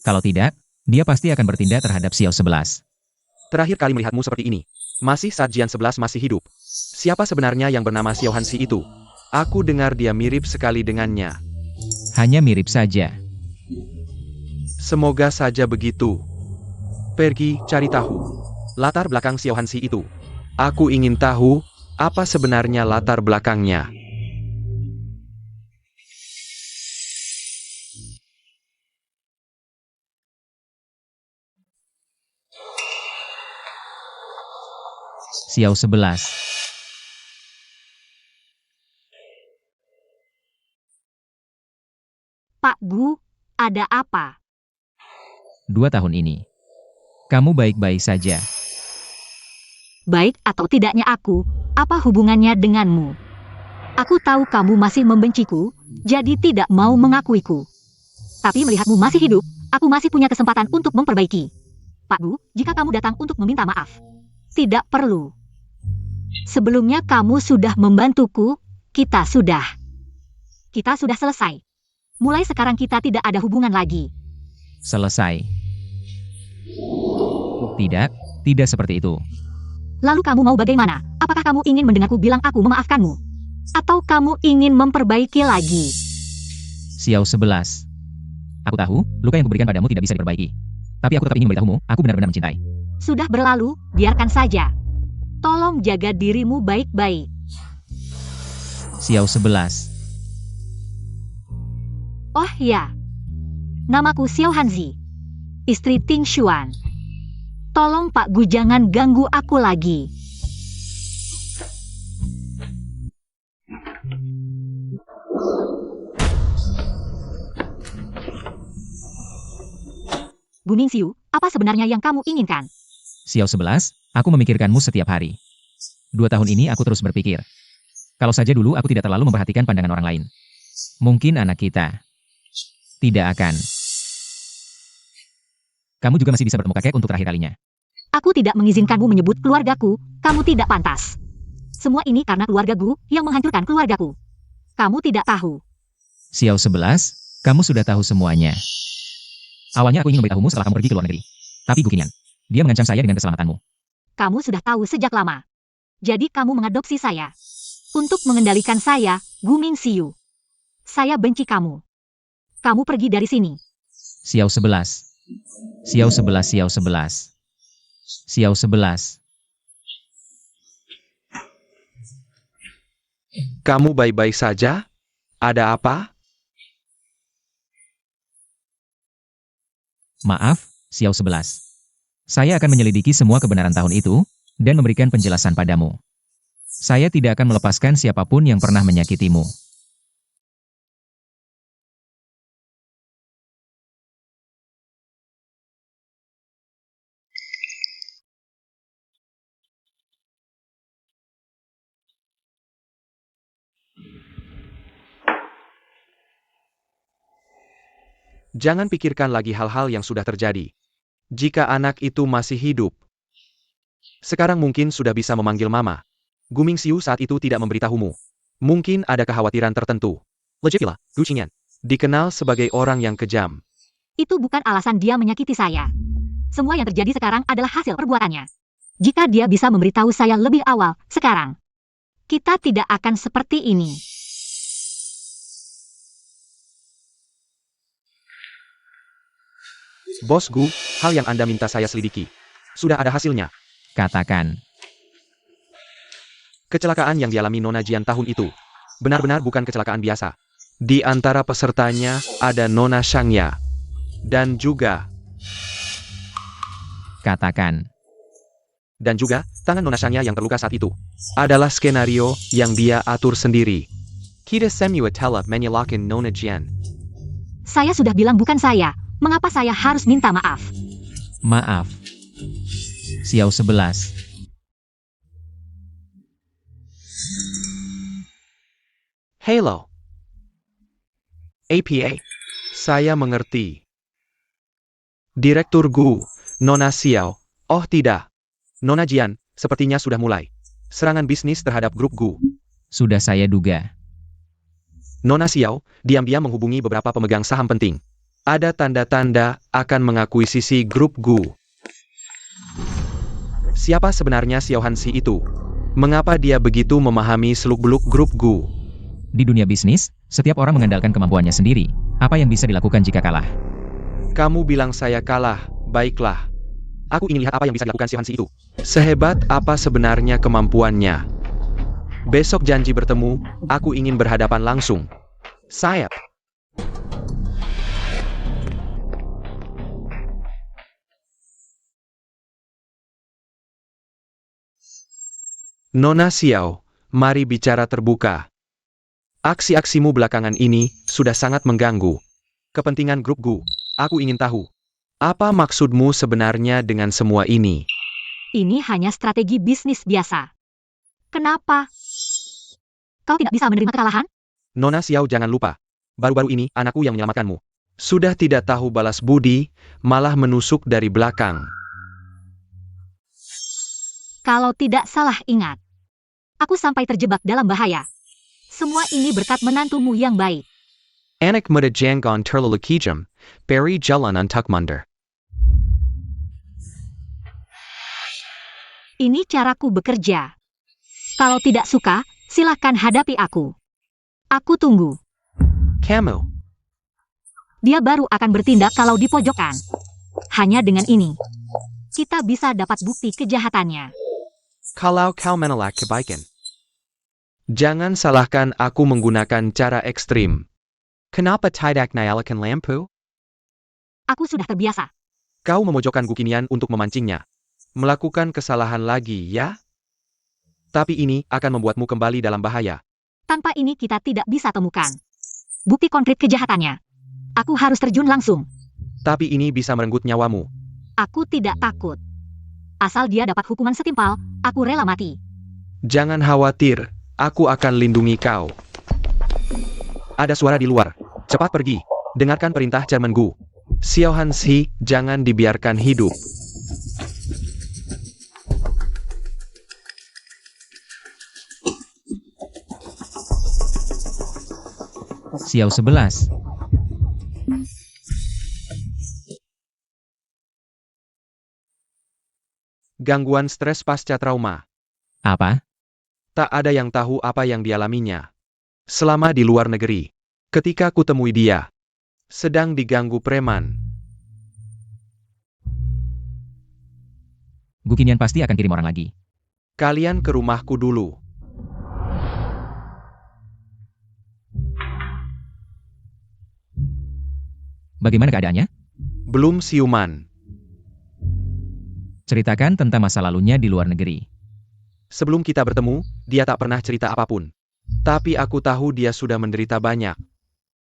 Kalau tidak, dia pasti akan bertindak terhadap Xiao 11.
Terakhir kali melihatmu seperti ini. Masih saat Jian 11 masih hidup. Siapa sebenarnya yang bernama Xiao Hansi itu? Aku dengar dia mirip sekali dengannya.
Hanya mirip saja.
Semoga saja begitu. Pergi cari tahu latar belakang Xiao Hansi itu. Aku ingin tahu apa sebenarnya latar belakangnya.
Xiao 11.
Pak Gu, ada apa?
2 tahun ini. Kamu baik-baik saja.
Baik atau tidaknya aku, apa hubungannya denganmu? Aku tahu kamu masih membenciku, jadi tidak mau mengakuiku. Tapi melihatmu masih hidup, aku masih punya kesempatan untuk memperbaiki. Pak Gu, jika kamu datang untuk meminta maaf, tidak perlu. Sebelumnya kamu sudah membantuku, kita sudah selesai. Mulai sekarang kita tidak ada hubungan lagi.
Selesai. Tidak seperti itu.
Lalu kamu mau bagaimana? Apakah kamu ingin mendengarku bilang aku memaafkanmu? Atau kamu ingin memperbaiki lagi?
Xiao 11. Aku tahu, luka yang kuberikan padamu tidak bisa diperbaiki. Tapi aku tetap ingin memberitahumu, aku benar-benar mencintai.
Sudah berlalu, biarkan saja. Tolong jaga dirimu baik-baik.
Xiao 11.
Oh ya, namaku Xiao Hanzi, istri Ting Xuan. Tolong Pak Gu jangan ganggu aku lagi. Gu Mingxiu, apa sebenarnya yang kamu inginkan?
Xiao 11, aku memikirkanmu setiap hari. 2 tahun ini aku terus berpikir. Kalau saja dulu aku tidak terlalu memperhatikan pandangan orang lain. Mungkin anak kita tidak akan. Kamu juga masih bisa bertemu kakek untuk terakhir kalinya.
Aku tidak mengizinkanmu menyebut keluargaku, kamu tidak pantas. Semua ini karena keluarga Gu yang menghancurkan keluargaku. Kamu tidak tahu.
Xiao 11, kamu sudah tahu semuanya. Awalnya aku ingin memberitahumu setelah kamu pergi ke luar negeri. Tapi Gu Qingyan, dia mengancam saya dengan keselamatanmu.
Kamu sudah tahu sejak lama. Jadi kamu mengadopsi saya. Untuk mengendalikan saya, Gu Mingxiu. Saya benci kamu. Kamu pergi dari sini.
Xiao 11. Xiao 11, Xiao 11. Xiao 11.
Kamu baik-baik saja? Ada apa?
Maaf, Xiao 11. Saya akan menyelidiki semua kebenaran tahun itu, dan memberikan penjelasan padamu. Saya tidak akan melepaskan siapapun yang pernah menyakitimu.
Jangan pikirkan lagi hal-hal yang sudah terjadi. Jika anak itu masih hidup, sekarang mungkin sudah bisa memanggil mama. Gu Mingxiu saat itu tidak memberitahumu. Mungkin ada kekhawatiran tertentu. Logiklah, Gu Qingyan. Dikenal sebagai orang yang kejam.
Itu bukan alasan dia menyakiti saya. Semua yang terjadi sekarang adalah hasil perbuatannya. Jika dia bisa memberitahu saya lebih awal, sekarang, kita tidak akan seperti ini.
Bos Gu, hal yang Anda minta saya selidiki. Sudah ada hasilnya.
Katakan.
Kecelakaan yang dialami Nona Jian tahun itu benar-benar bukan kecelakaan biasa. Di antara pesertanya ada Nona Shangya. Dan juga tangan Nona Shangya yang terluka saat itu adalah skenario yang dia atur sendiri. Kita semua telah menyalahkan Nona Jian.
Saya sudah bilang bukan saya. Mengapa saya harus minta maaf?
Maaf. Xiao 11.
Halo. APA. Saya mengerti. Direktur Gu, Nona Xiao. Oh tidak. Nona Jian, sepertinya sudah mulai. Serangan bisnis terhadap grup Gu.
Sudah saya duga.
Nona Xiao, diam-diam menghubungi beberapa pemegang saham penting. Ada tanda-tanda akan mengakuisisi grup Gu. Siapa sebenarnya Xiao Hanxi itu? Mengapa dia begitu memahami seluk-beluk grup Gu?
Di dunia bisnis, setiap orang mengandalkan kemampuannya sendiri. Apa yang bisa dilakukan jika kalah?
Kamu bilang saya kalah, baiklah. Aku ingin lihat apa yang bisa dilakukan Xiao Hanxi itu. Sehebat apa sebenarnya kemampuannya? Besok janji bertemu, aku ingin berhadapan langsung. Sayap. Nona Xiao, mari bicara terbuka. Aksi-aksimu belakangan ini sudah sangat mengganggu kepentingan grup Gu. Aku ingin tahu, apa maksudmu sebenarnya dengan semua ini?
Ini hanya strategi bisnis biasa. Kenapa? Kau tidak bisa menerima kekalahan?
Nona Xiao, jangan lupa. Baru-baru ini, anakku yang menyelamatkanmu. Sudah tidak tahu balas budi, malah menusuk dari belakang.
Kalau tidak salah ingat, aku sampai terjebak dalam bahaya. Semua ini berkat menantumu yang baik.
Anak muda jangan terlalu kejam, beri jalan untuk mundur.
Ini caraku bekerja. Kalau tidak suka, silakan hadapi aku. Aku tunggu.
Kamu,
Dia baru akan bertindak kalau dipojokkan. Hanya dengan ini, kita bisa dapat bukti kejahatannya.
kalau kau menolak kebaikan. Jangan salahkan aku menggunakan cara ekstrim. Kenapa tidak nyalakan lampu?
Aku sudah terbiasa.
Kau memojokkan Gu Qingyan untuk memancingnya. Melakukan kesalahan lagi, ya? Tapi ini akan membuatmu kembali dalam bahaya.
Tanpa ini kita tidak bisa temukan bukti konkret kejahatannya. Aku harus terjun langsung.
Tapi ini bisa merenggut nyawamu.
Aku tidak takut. Asal dia dapat hukuman setimpal, aku rela mati.
Jangan khawatir, aku akan lindungi kau. Ada suara di luar. Cepat pergi. Dengarkan perintah Chairman Gu. Xiao Hanxi, jangan dibiarkan hidup.
Xiao 11.
Gangguan stres pasca trauma.
Apa?
Tak ada yang tahu apa yang dialaminya. Selama di luar negeri. Ketika kutemui dia, sedang diganggu preman.
Gu Qingyan pasti akan kirim orang lagi.
Kalian ke rumahku dulu.
Bagaimana keadaannya?
Belum siuman.
Ceritakan tentang masa lalunya di luar negeri.
Sebelum kita bertemu, dia tak pernah cerita apapun. Tapi aku tahu dia sudah menderita banyak.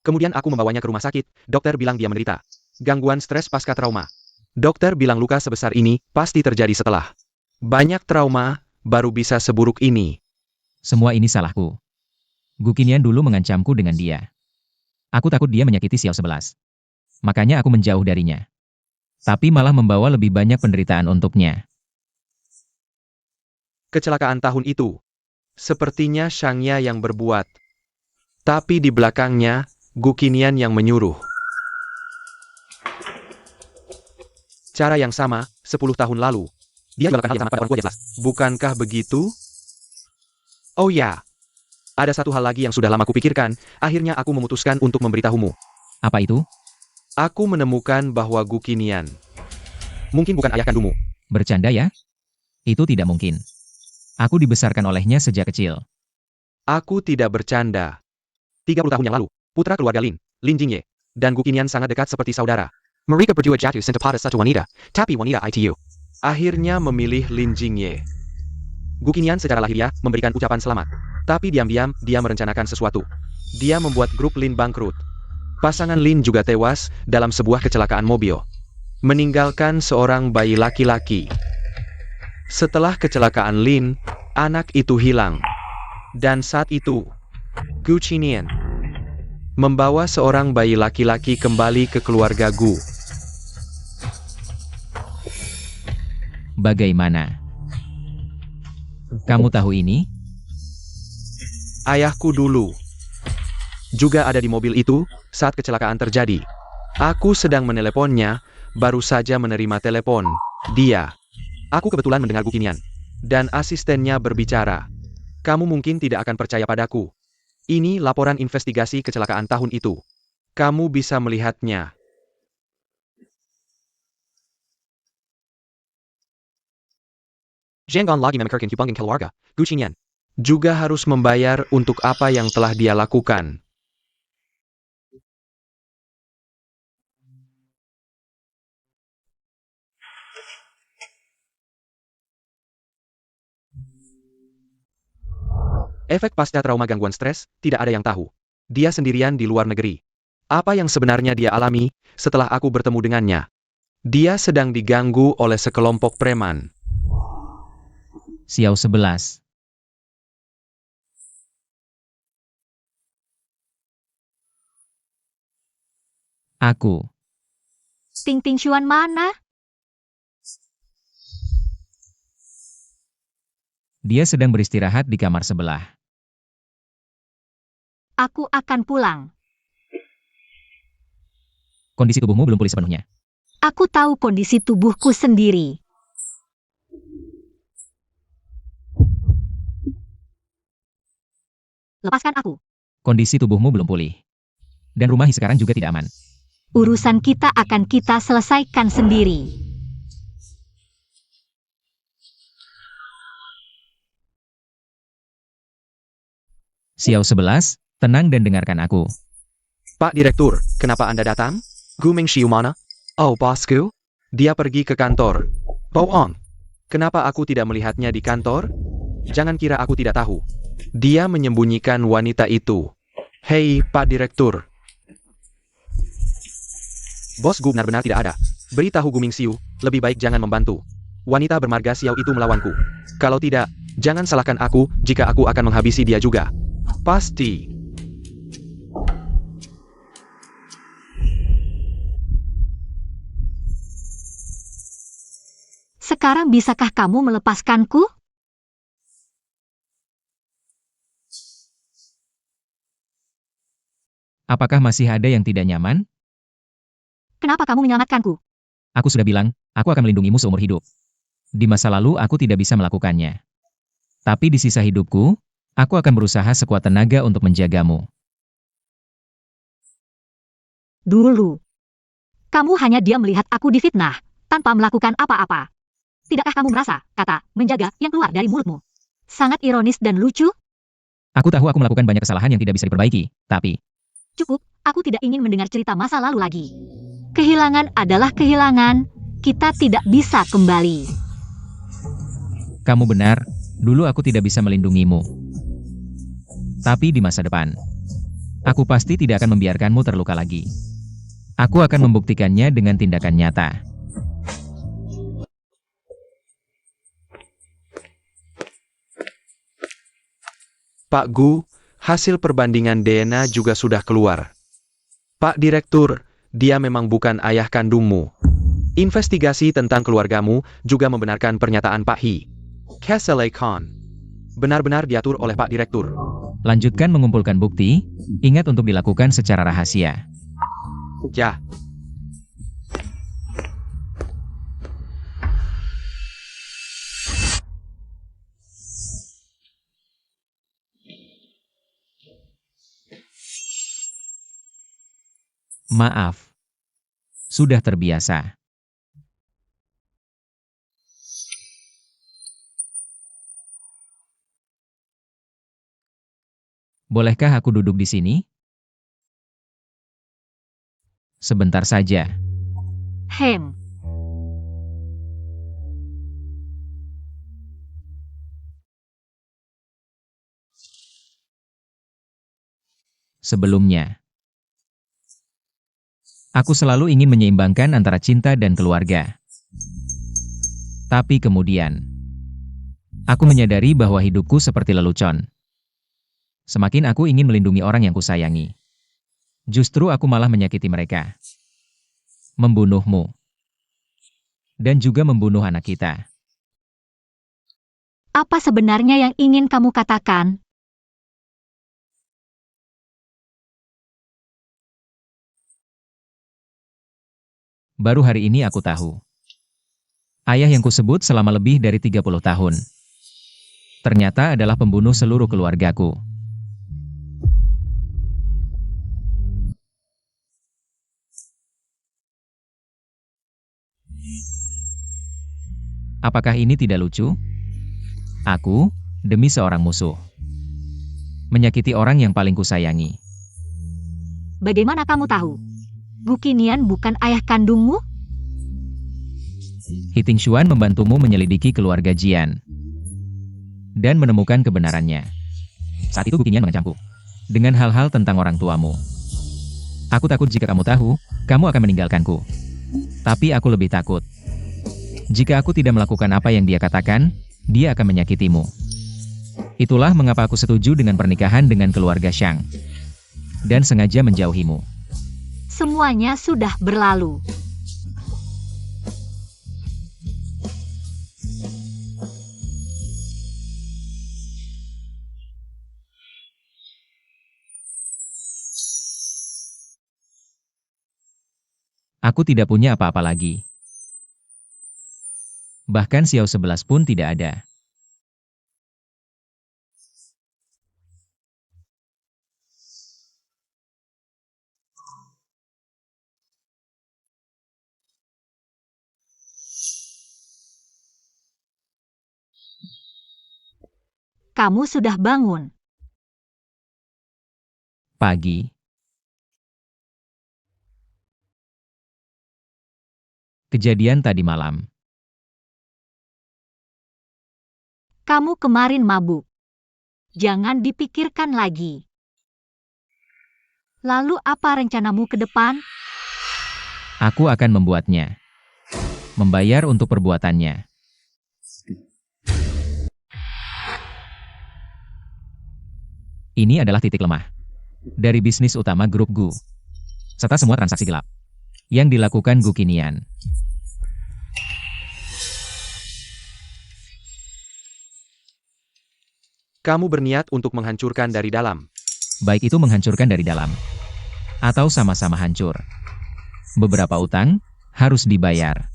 Kemudian aku membawanya ke rumah sakit, dokter bilang dia menderita gangguan stres pasca trauma. Dokter bilang luka sebesar ini pasti terjadi setelah banyak trauma, baru bisa seburuk ini.
Semua ini salahku. Gu Qingyan dulu mengancamku dengan dia. Aku takut dia menyakiti Xiao 11. Makanya aku menjauh darinya. Tapi malah membawa lebih banyak penderitaan untuknya.
Kecelakaan tahun itu. Sepertinya Shangya yang berbuat. Tapi di belakangnya, Gu Qinian yang menyuruh. Cara yang sama, 10 tahun lalu. Dia juga melakukan hal yang sama pada orang tua dia jelas. Bukankah begitu? Oh ya. Ada satu hal lagi yang sudah lama kupikirkan, akhirnya aku memutuskan untuk memberitahumu.
Apa itu?
Aku menemukan bahwa Gu Qinian mungkin bukan ayah kandungmu.
Bercanda ya? Itu tidak mungkin. Aku dibesarkan olehnya sejak kecil.
Aku tidak bercanda. 30 tahun yang lalu, putra keluarga Lin, Lin Jingye, dan Gu Qinian sangat dekat seperti saudara. Mereka berdua jatuh cinta pada satu wanita, tapi wanita itu akhirnya memilih Lin Jingye. Gu Qinian secara lahiriah memberikan ucapan selamat. Tapi diam-diam, dia merencanakan sesuatu. Dia membuat grup Lin bangkrut. Pasangan Lin juga tewas dalam sebuah kecelakaan mobil, meninggalkan seorang bayi laki-laki. Setelah kecelakaan Lin, anak itu hilang. Dan saat itu, Gu Qinian membawa seorang bayi laki-laki kembali ke keluarga Gu.
Bagaimana? Kamu tahu ini?
Ayahku dulu juga ada di mobil itu saat kecelakaan terjadi. Aku sedang meneleponnya, baru saja menerima telepon. Dia. Aku kebetulan mendengar Gu Qinian dan asistennya berbicara. Kamu mungkin tidak akan percaya padaku. Ini laporan investigasi kecelakaan tahun itu. Kamu bisa melihatnya. Jangan lagi memikirkan hubungan keluarga, Gu Qinian juga harus membayar untuk apa yang telah dia lakukan. Efek pasca trauma gangguan stres, tidak ada yang tahu. Dia sendirian di luar negeri. Apa yang sebenarnya dia alami setelah aku bertemu dengannya? Dia sedang diganggu oleh sekelompok preman.
Xiao 11. Aku.
Ting Ting Xuan mana?
Dia sedang beristirahat di kamar sebelah.
Aku akan pulang.
Kondisi tubuhmu belum pulih sepenuhnya.
Aku tahu kondisi tubuhku sendiri. Lepaskan aku.
Kondisi tubuhmu belum pulih. Dan rumah sekarang juga tidak aman.
Urusan kita akan kita selesaikan sendiri.
Xiao 11, tenang dan dengarkan aku.
Pak Direktur, kenapa Anda datang? Gu Mingxiu mana? Oh, bosku. Dia pergi ke kantor. Bohong. Kenapa aku tidak melihatnya di kantor? Jangan kira aku tidak tahu. Dia menyembunyikan wanita itu. Hei, Pak Direktur. Bos Gu benar-benar tidak ada. Beritahu Gu Mingxiu, lebih baik jangan membantu. Wanita bermarga Xiao itu melawanku. Kalau tidak, jangan salahkan aku jika aku akan menghabisi dia juga. Pasti.
Sekarang bisakah kamu melepaskanku?
Apakah masih ada yang tidak nyaman?
Kenapa kamu menyelamatkanku?
Aku sudah bilang, aku akan melindungimu seumur hidup. Di masa lalu aku tidak bisa melakukannya. Tapi di sisa hidupku, aku akan berusaha sekuat tenaga untuk menjagamu.
Dulu. Kamu hanya diam melihat aku difitnah, tanpa melakukan apa-apa. Tidakkah kamu merasa, kata, menjaga, yang keluar dari mulutmu? Sangat ironis dan lucu?
Aku tahu aku melakukan banyak kesalahan yang tidak bisa diperbaiki, tapi...
Cukup, aku tidak ingin mendengar cerita masa lalu lagi. Kehilangan adalah kehilangan, kita tidak bisa kembali.
Kamu benar, dulu aku tidak bisa melindungimu. Tapi di masa depan, aku pasti tidak akan membiarkanmu terluka lagi. Aku akan membuktikannya dengan tindakan nyata.
Pak Gu, hasil perbandingan DNA juga sudah keluar. Pak Direktur, dia memang bukan ayah kandungmu. Investigasi tentang keluargamu juga membenarkan pernyataan Pak He. Kesele Khan. Benar-benar diatur oleh Pak Direktur.
Lanjutkan mengumpulkan bukti, ingat untuk dilakukan secara rahasia.
Ya.
Maaf. Sudah terbiasa. Bolehkah aku duduk di sini? Sebentar saja.
Hem,
Sebelumnya, aku selalu ingin menyeimbangkan antara cinta dan keluarga. Tapi kemudian, aku menyadari bahwa hidupku seperti lelucon. Semakin aku ingin melindungi orang yang kusayangi, justru aku malah menyakiti mereka. Membunuhmu. Dan juga membunuh anak kita.
apa sebenarnya yang ingin kamu katakan?
Baru hari ini aku tahu. Ayah yang kusebut selama lebih dari 30 tahun. Ternyata adalah pembunuh seluruh keluargaku. Apakah ini tidak lucu? Aku, demi seorang musuh, menyakiti orang yang paling kusayangi.
Bagaimana kamu tahu? Gukinian bukan ayah kandungmu?
Hiting Xuan membantumu menyelidiki keluarga Jian dan menemukan kebenarannya. Saat itu Gukinian mengancamku dengan hal-hal tentang orang tuamu. Aku takut jika kamu tahu, kamu akan meninggalkanku. Tapi aku lebih takut. Jika aku tidak melakukan apa yang dia katakan, dia akan menyakitimu. Itulah mengapa aku setuju dengan pernikahan dengan keluarga Shang dan sengaja menjauhimu.
Semuanya sudah berlalu.
Aku tidak punya apa-apa lagi. Bahkan Xiao 11 pun tidak ada.
Kamu sudah bangun.
Pagi. Kejadian tadi malam.
Kamu kemarin mabuk. Jangan dipikirkan lagi. Lalu apa rencanamu ke depan?
Aku akan membuatnya. Membayar untuk perbuatannya. Ini adalah titik lemah dari bisnis utama grup Gu, serta semua transaksi gelap yang dilakukan Gukinian.
Kamu berniat untuk menghancurkan dari dalam.
Baik itu menghancurkan dari dalam, atau sama-sama hancur. Beberapa utang harus dibayar.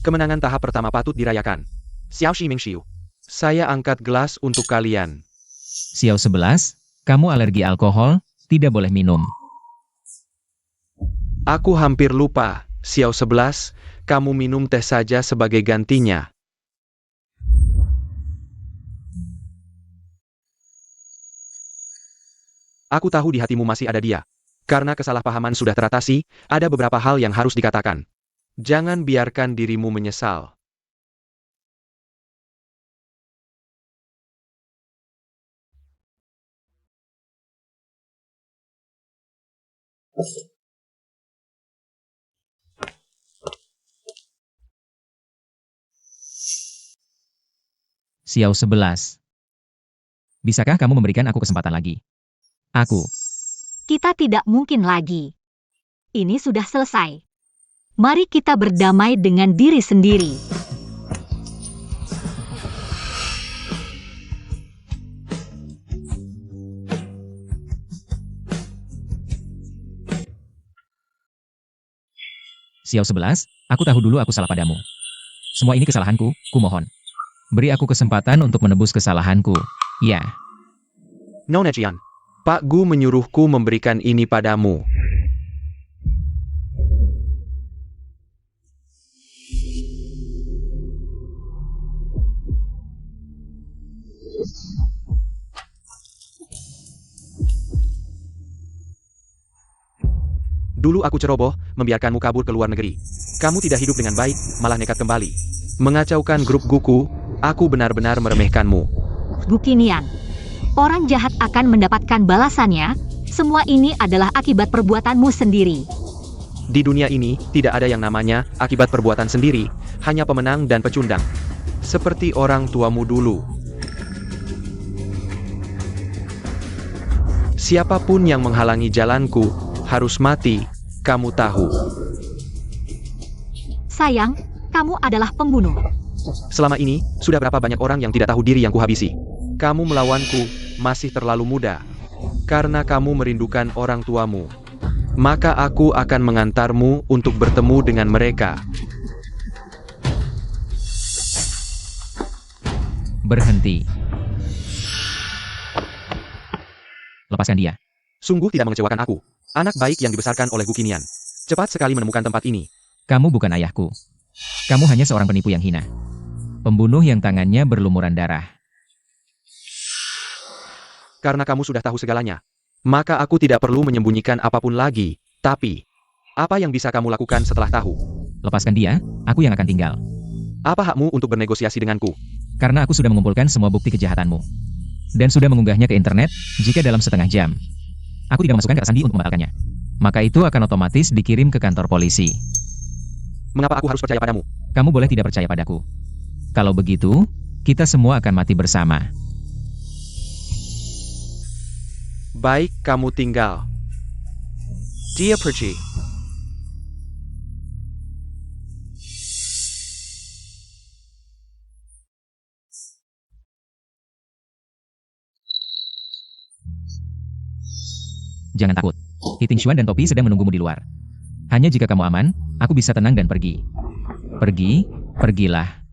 Kemenangan tahap pertama patut dirayakan. Xiao Shi Ming Xiu. Saya angkat gelas untuk kalian.
Xiao 11, kamu alergi alkohol, tidak boleh minum.
Aku hampir lupa. Xiao 11, kamu minum teh saja sebagai gantinya. Aku tahu di hatimu masih ada dia. Karena kesalahpahaman sudah teratasi, ada beberapa hal yang harus dikatakan. Jangan biarkan dirimu menyesal.
Xiao 11. Bisakah kamu memberikan aku kesempatan lagi? Aku.
Kita tidak mungkin lagi. Ini sudah selesai. Mari kita berdamai dengan diri sendiri.
Xiao 11, aku tahu dulu aku salah padamu. Semua ini kesalahanku, kumohon. Beri aku kesempatan untuk menebus kesalahanku. Ya,
Nona Jian, Pak Gu menyuruhku memberikan ini padamu. Dulu aku ceroboh, membiarkanmu kabur ke luar negeri. Kamu tidak hidup dengan baik, malah nekat kembali. Mengacaukan grup Guku, aku benar-benar meremehkanmu.
Gukinian. Orang jahat akan mendapatkan balasannya. Semua ini adalah akibat perbuatanmu sendiri.
Di dunia ini, tidak ada yang namanya akibat perbuatan sendiri, hanya pemenang dan pecundang. Seperti orang tuamu dulu. Siapapun yang menghalangi jalanku, harus mati, kamu tahu.
Sayang, kamu adalah pembunuh.
Selama ini, sudah berapa banyak orang yang tidak tahu diri yang kuhabisi. Kamu melawanku, masih terlalu muda. Karena kamu merindukan orang tuamu. Maka aku akan mengantarmu untuk bertemu dengan mereka.
berhenti. Lepaskan dia.
Sungguh tidak mengecewakan aku. Anak baik yang dibesarkan oleh Gukinian. Cepat sekali menemukan tempat ini.
Kamu bukan ayahku. Kamu hanya seorang penipu yang hina. Pembunuh yang tangannya berlumuran darah.
Karena kamu sudah tahu segalanya. Maka aku tidak perlu menyembunyikan apapun lagi. Tapi, apa yang bisa kamu lakukan setelah tahu?
Lepaskan dia, aku yang akan tinggal.
Apa hakmu untuk bernegosiasi denganku?
Karena aku sudah mengumpulkan semua bukti kejahatanmu. Dan sudah mengunggahnya ke internet, jika dalam setengah jam. Aku tidak memasukkan kata sandi untuk membatalkannya. Maka itu akan otomatis dikirim ke kantor polisi.
Mengapa aku harus percaya padamu?
Kamu boleh tidak percaya padaku. Kalau begitu, kita semua akan mati bersama.
Baik, kamu tinggal. Dia pergi.
Jangan takut. Hiting Xuan dan Topi sedang menunggumu di luar. Hanya jika kamu aman, aku bisa tenang dan pergi. Pergi, pergilah.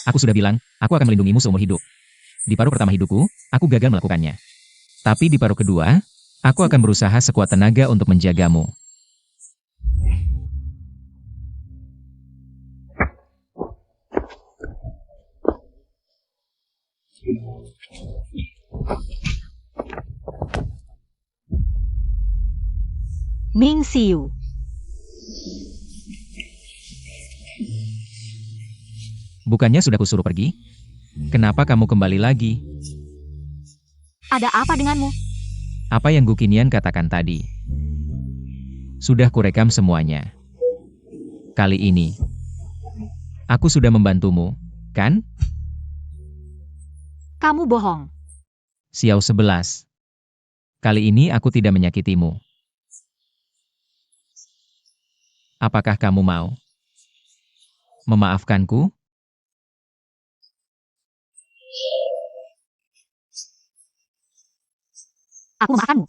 Aku sudah bilang, aku akan melindungimu seumur hidup. Di paruh pertama hidupku, aku gagal melakukannya. Tapi di paruh kedua, aku akan berusaha sekuat tenaga untuk menjagamu.
Ming Xiu.
Bukannya sudah kusuruh pergi? Kenapa kamu kembali lagi?
Ada apa denganmu?
Apa yang Gukinian katakan tadi? Sudah kurekam semuanya. Kali ini, aku sudah membantumu, kan?
Kamu bohong.
Xiao 11. Kali ini aku tidak menyakitimu. Apakah kamu mau memaafkanku?
Aku memaafkanmu.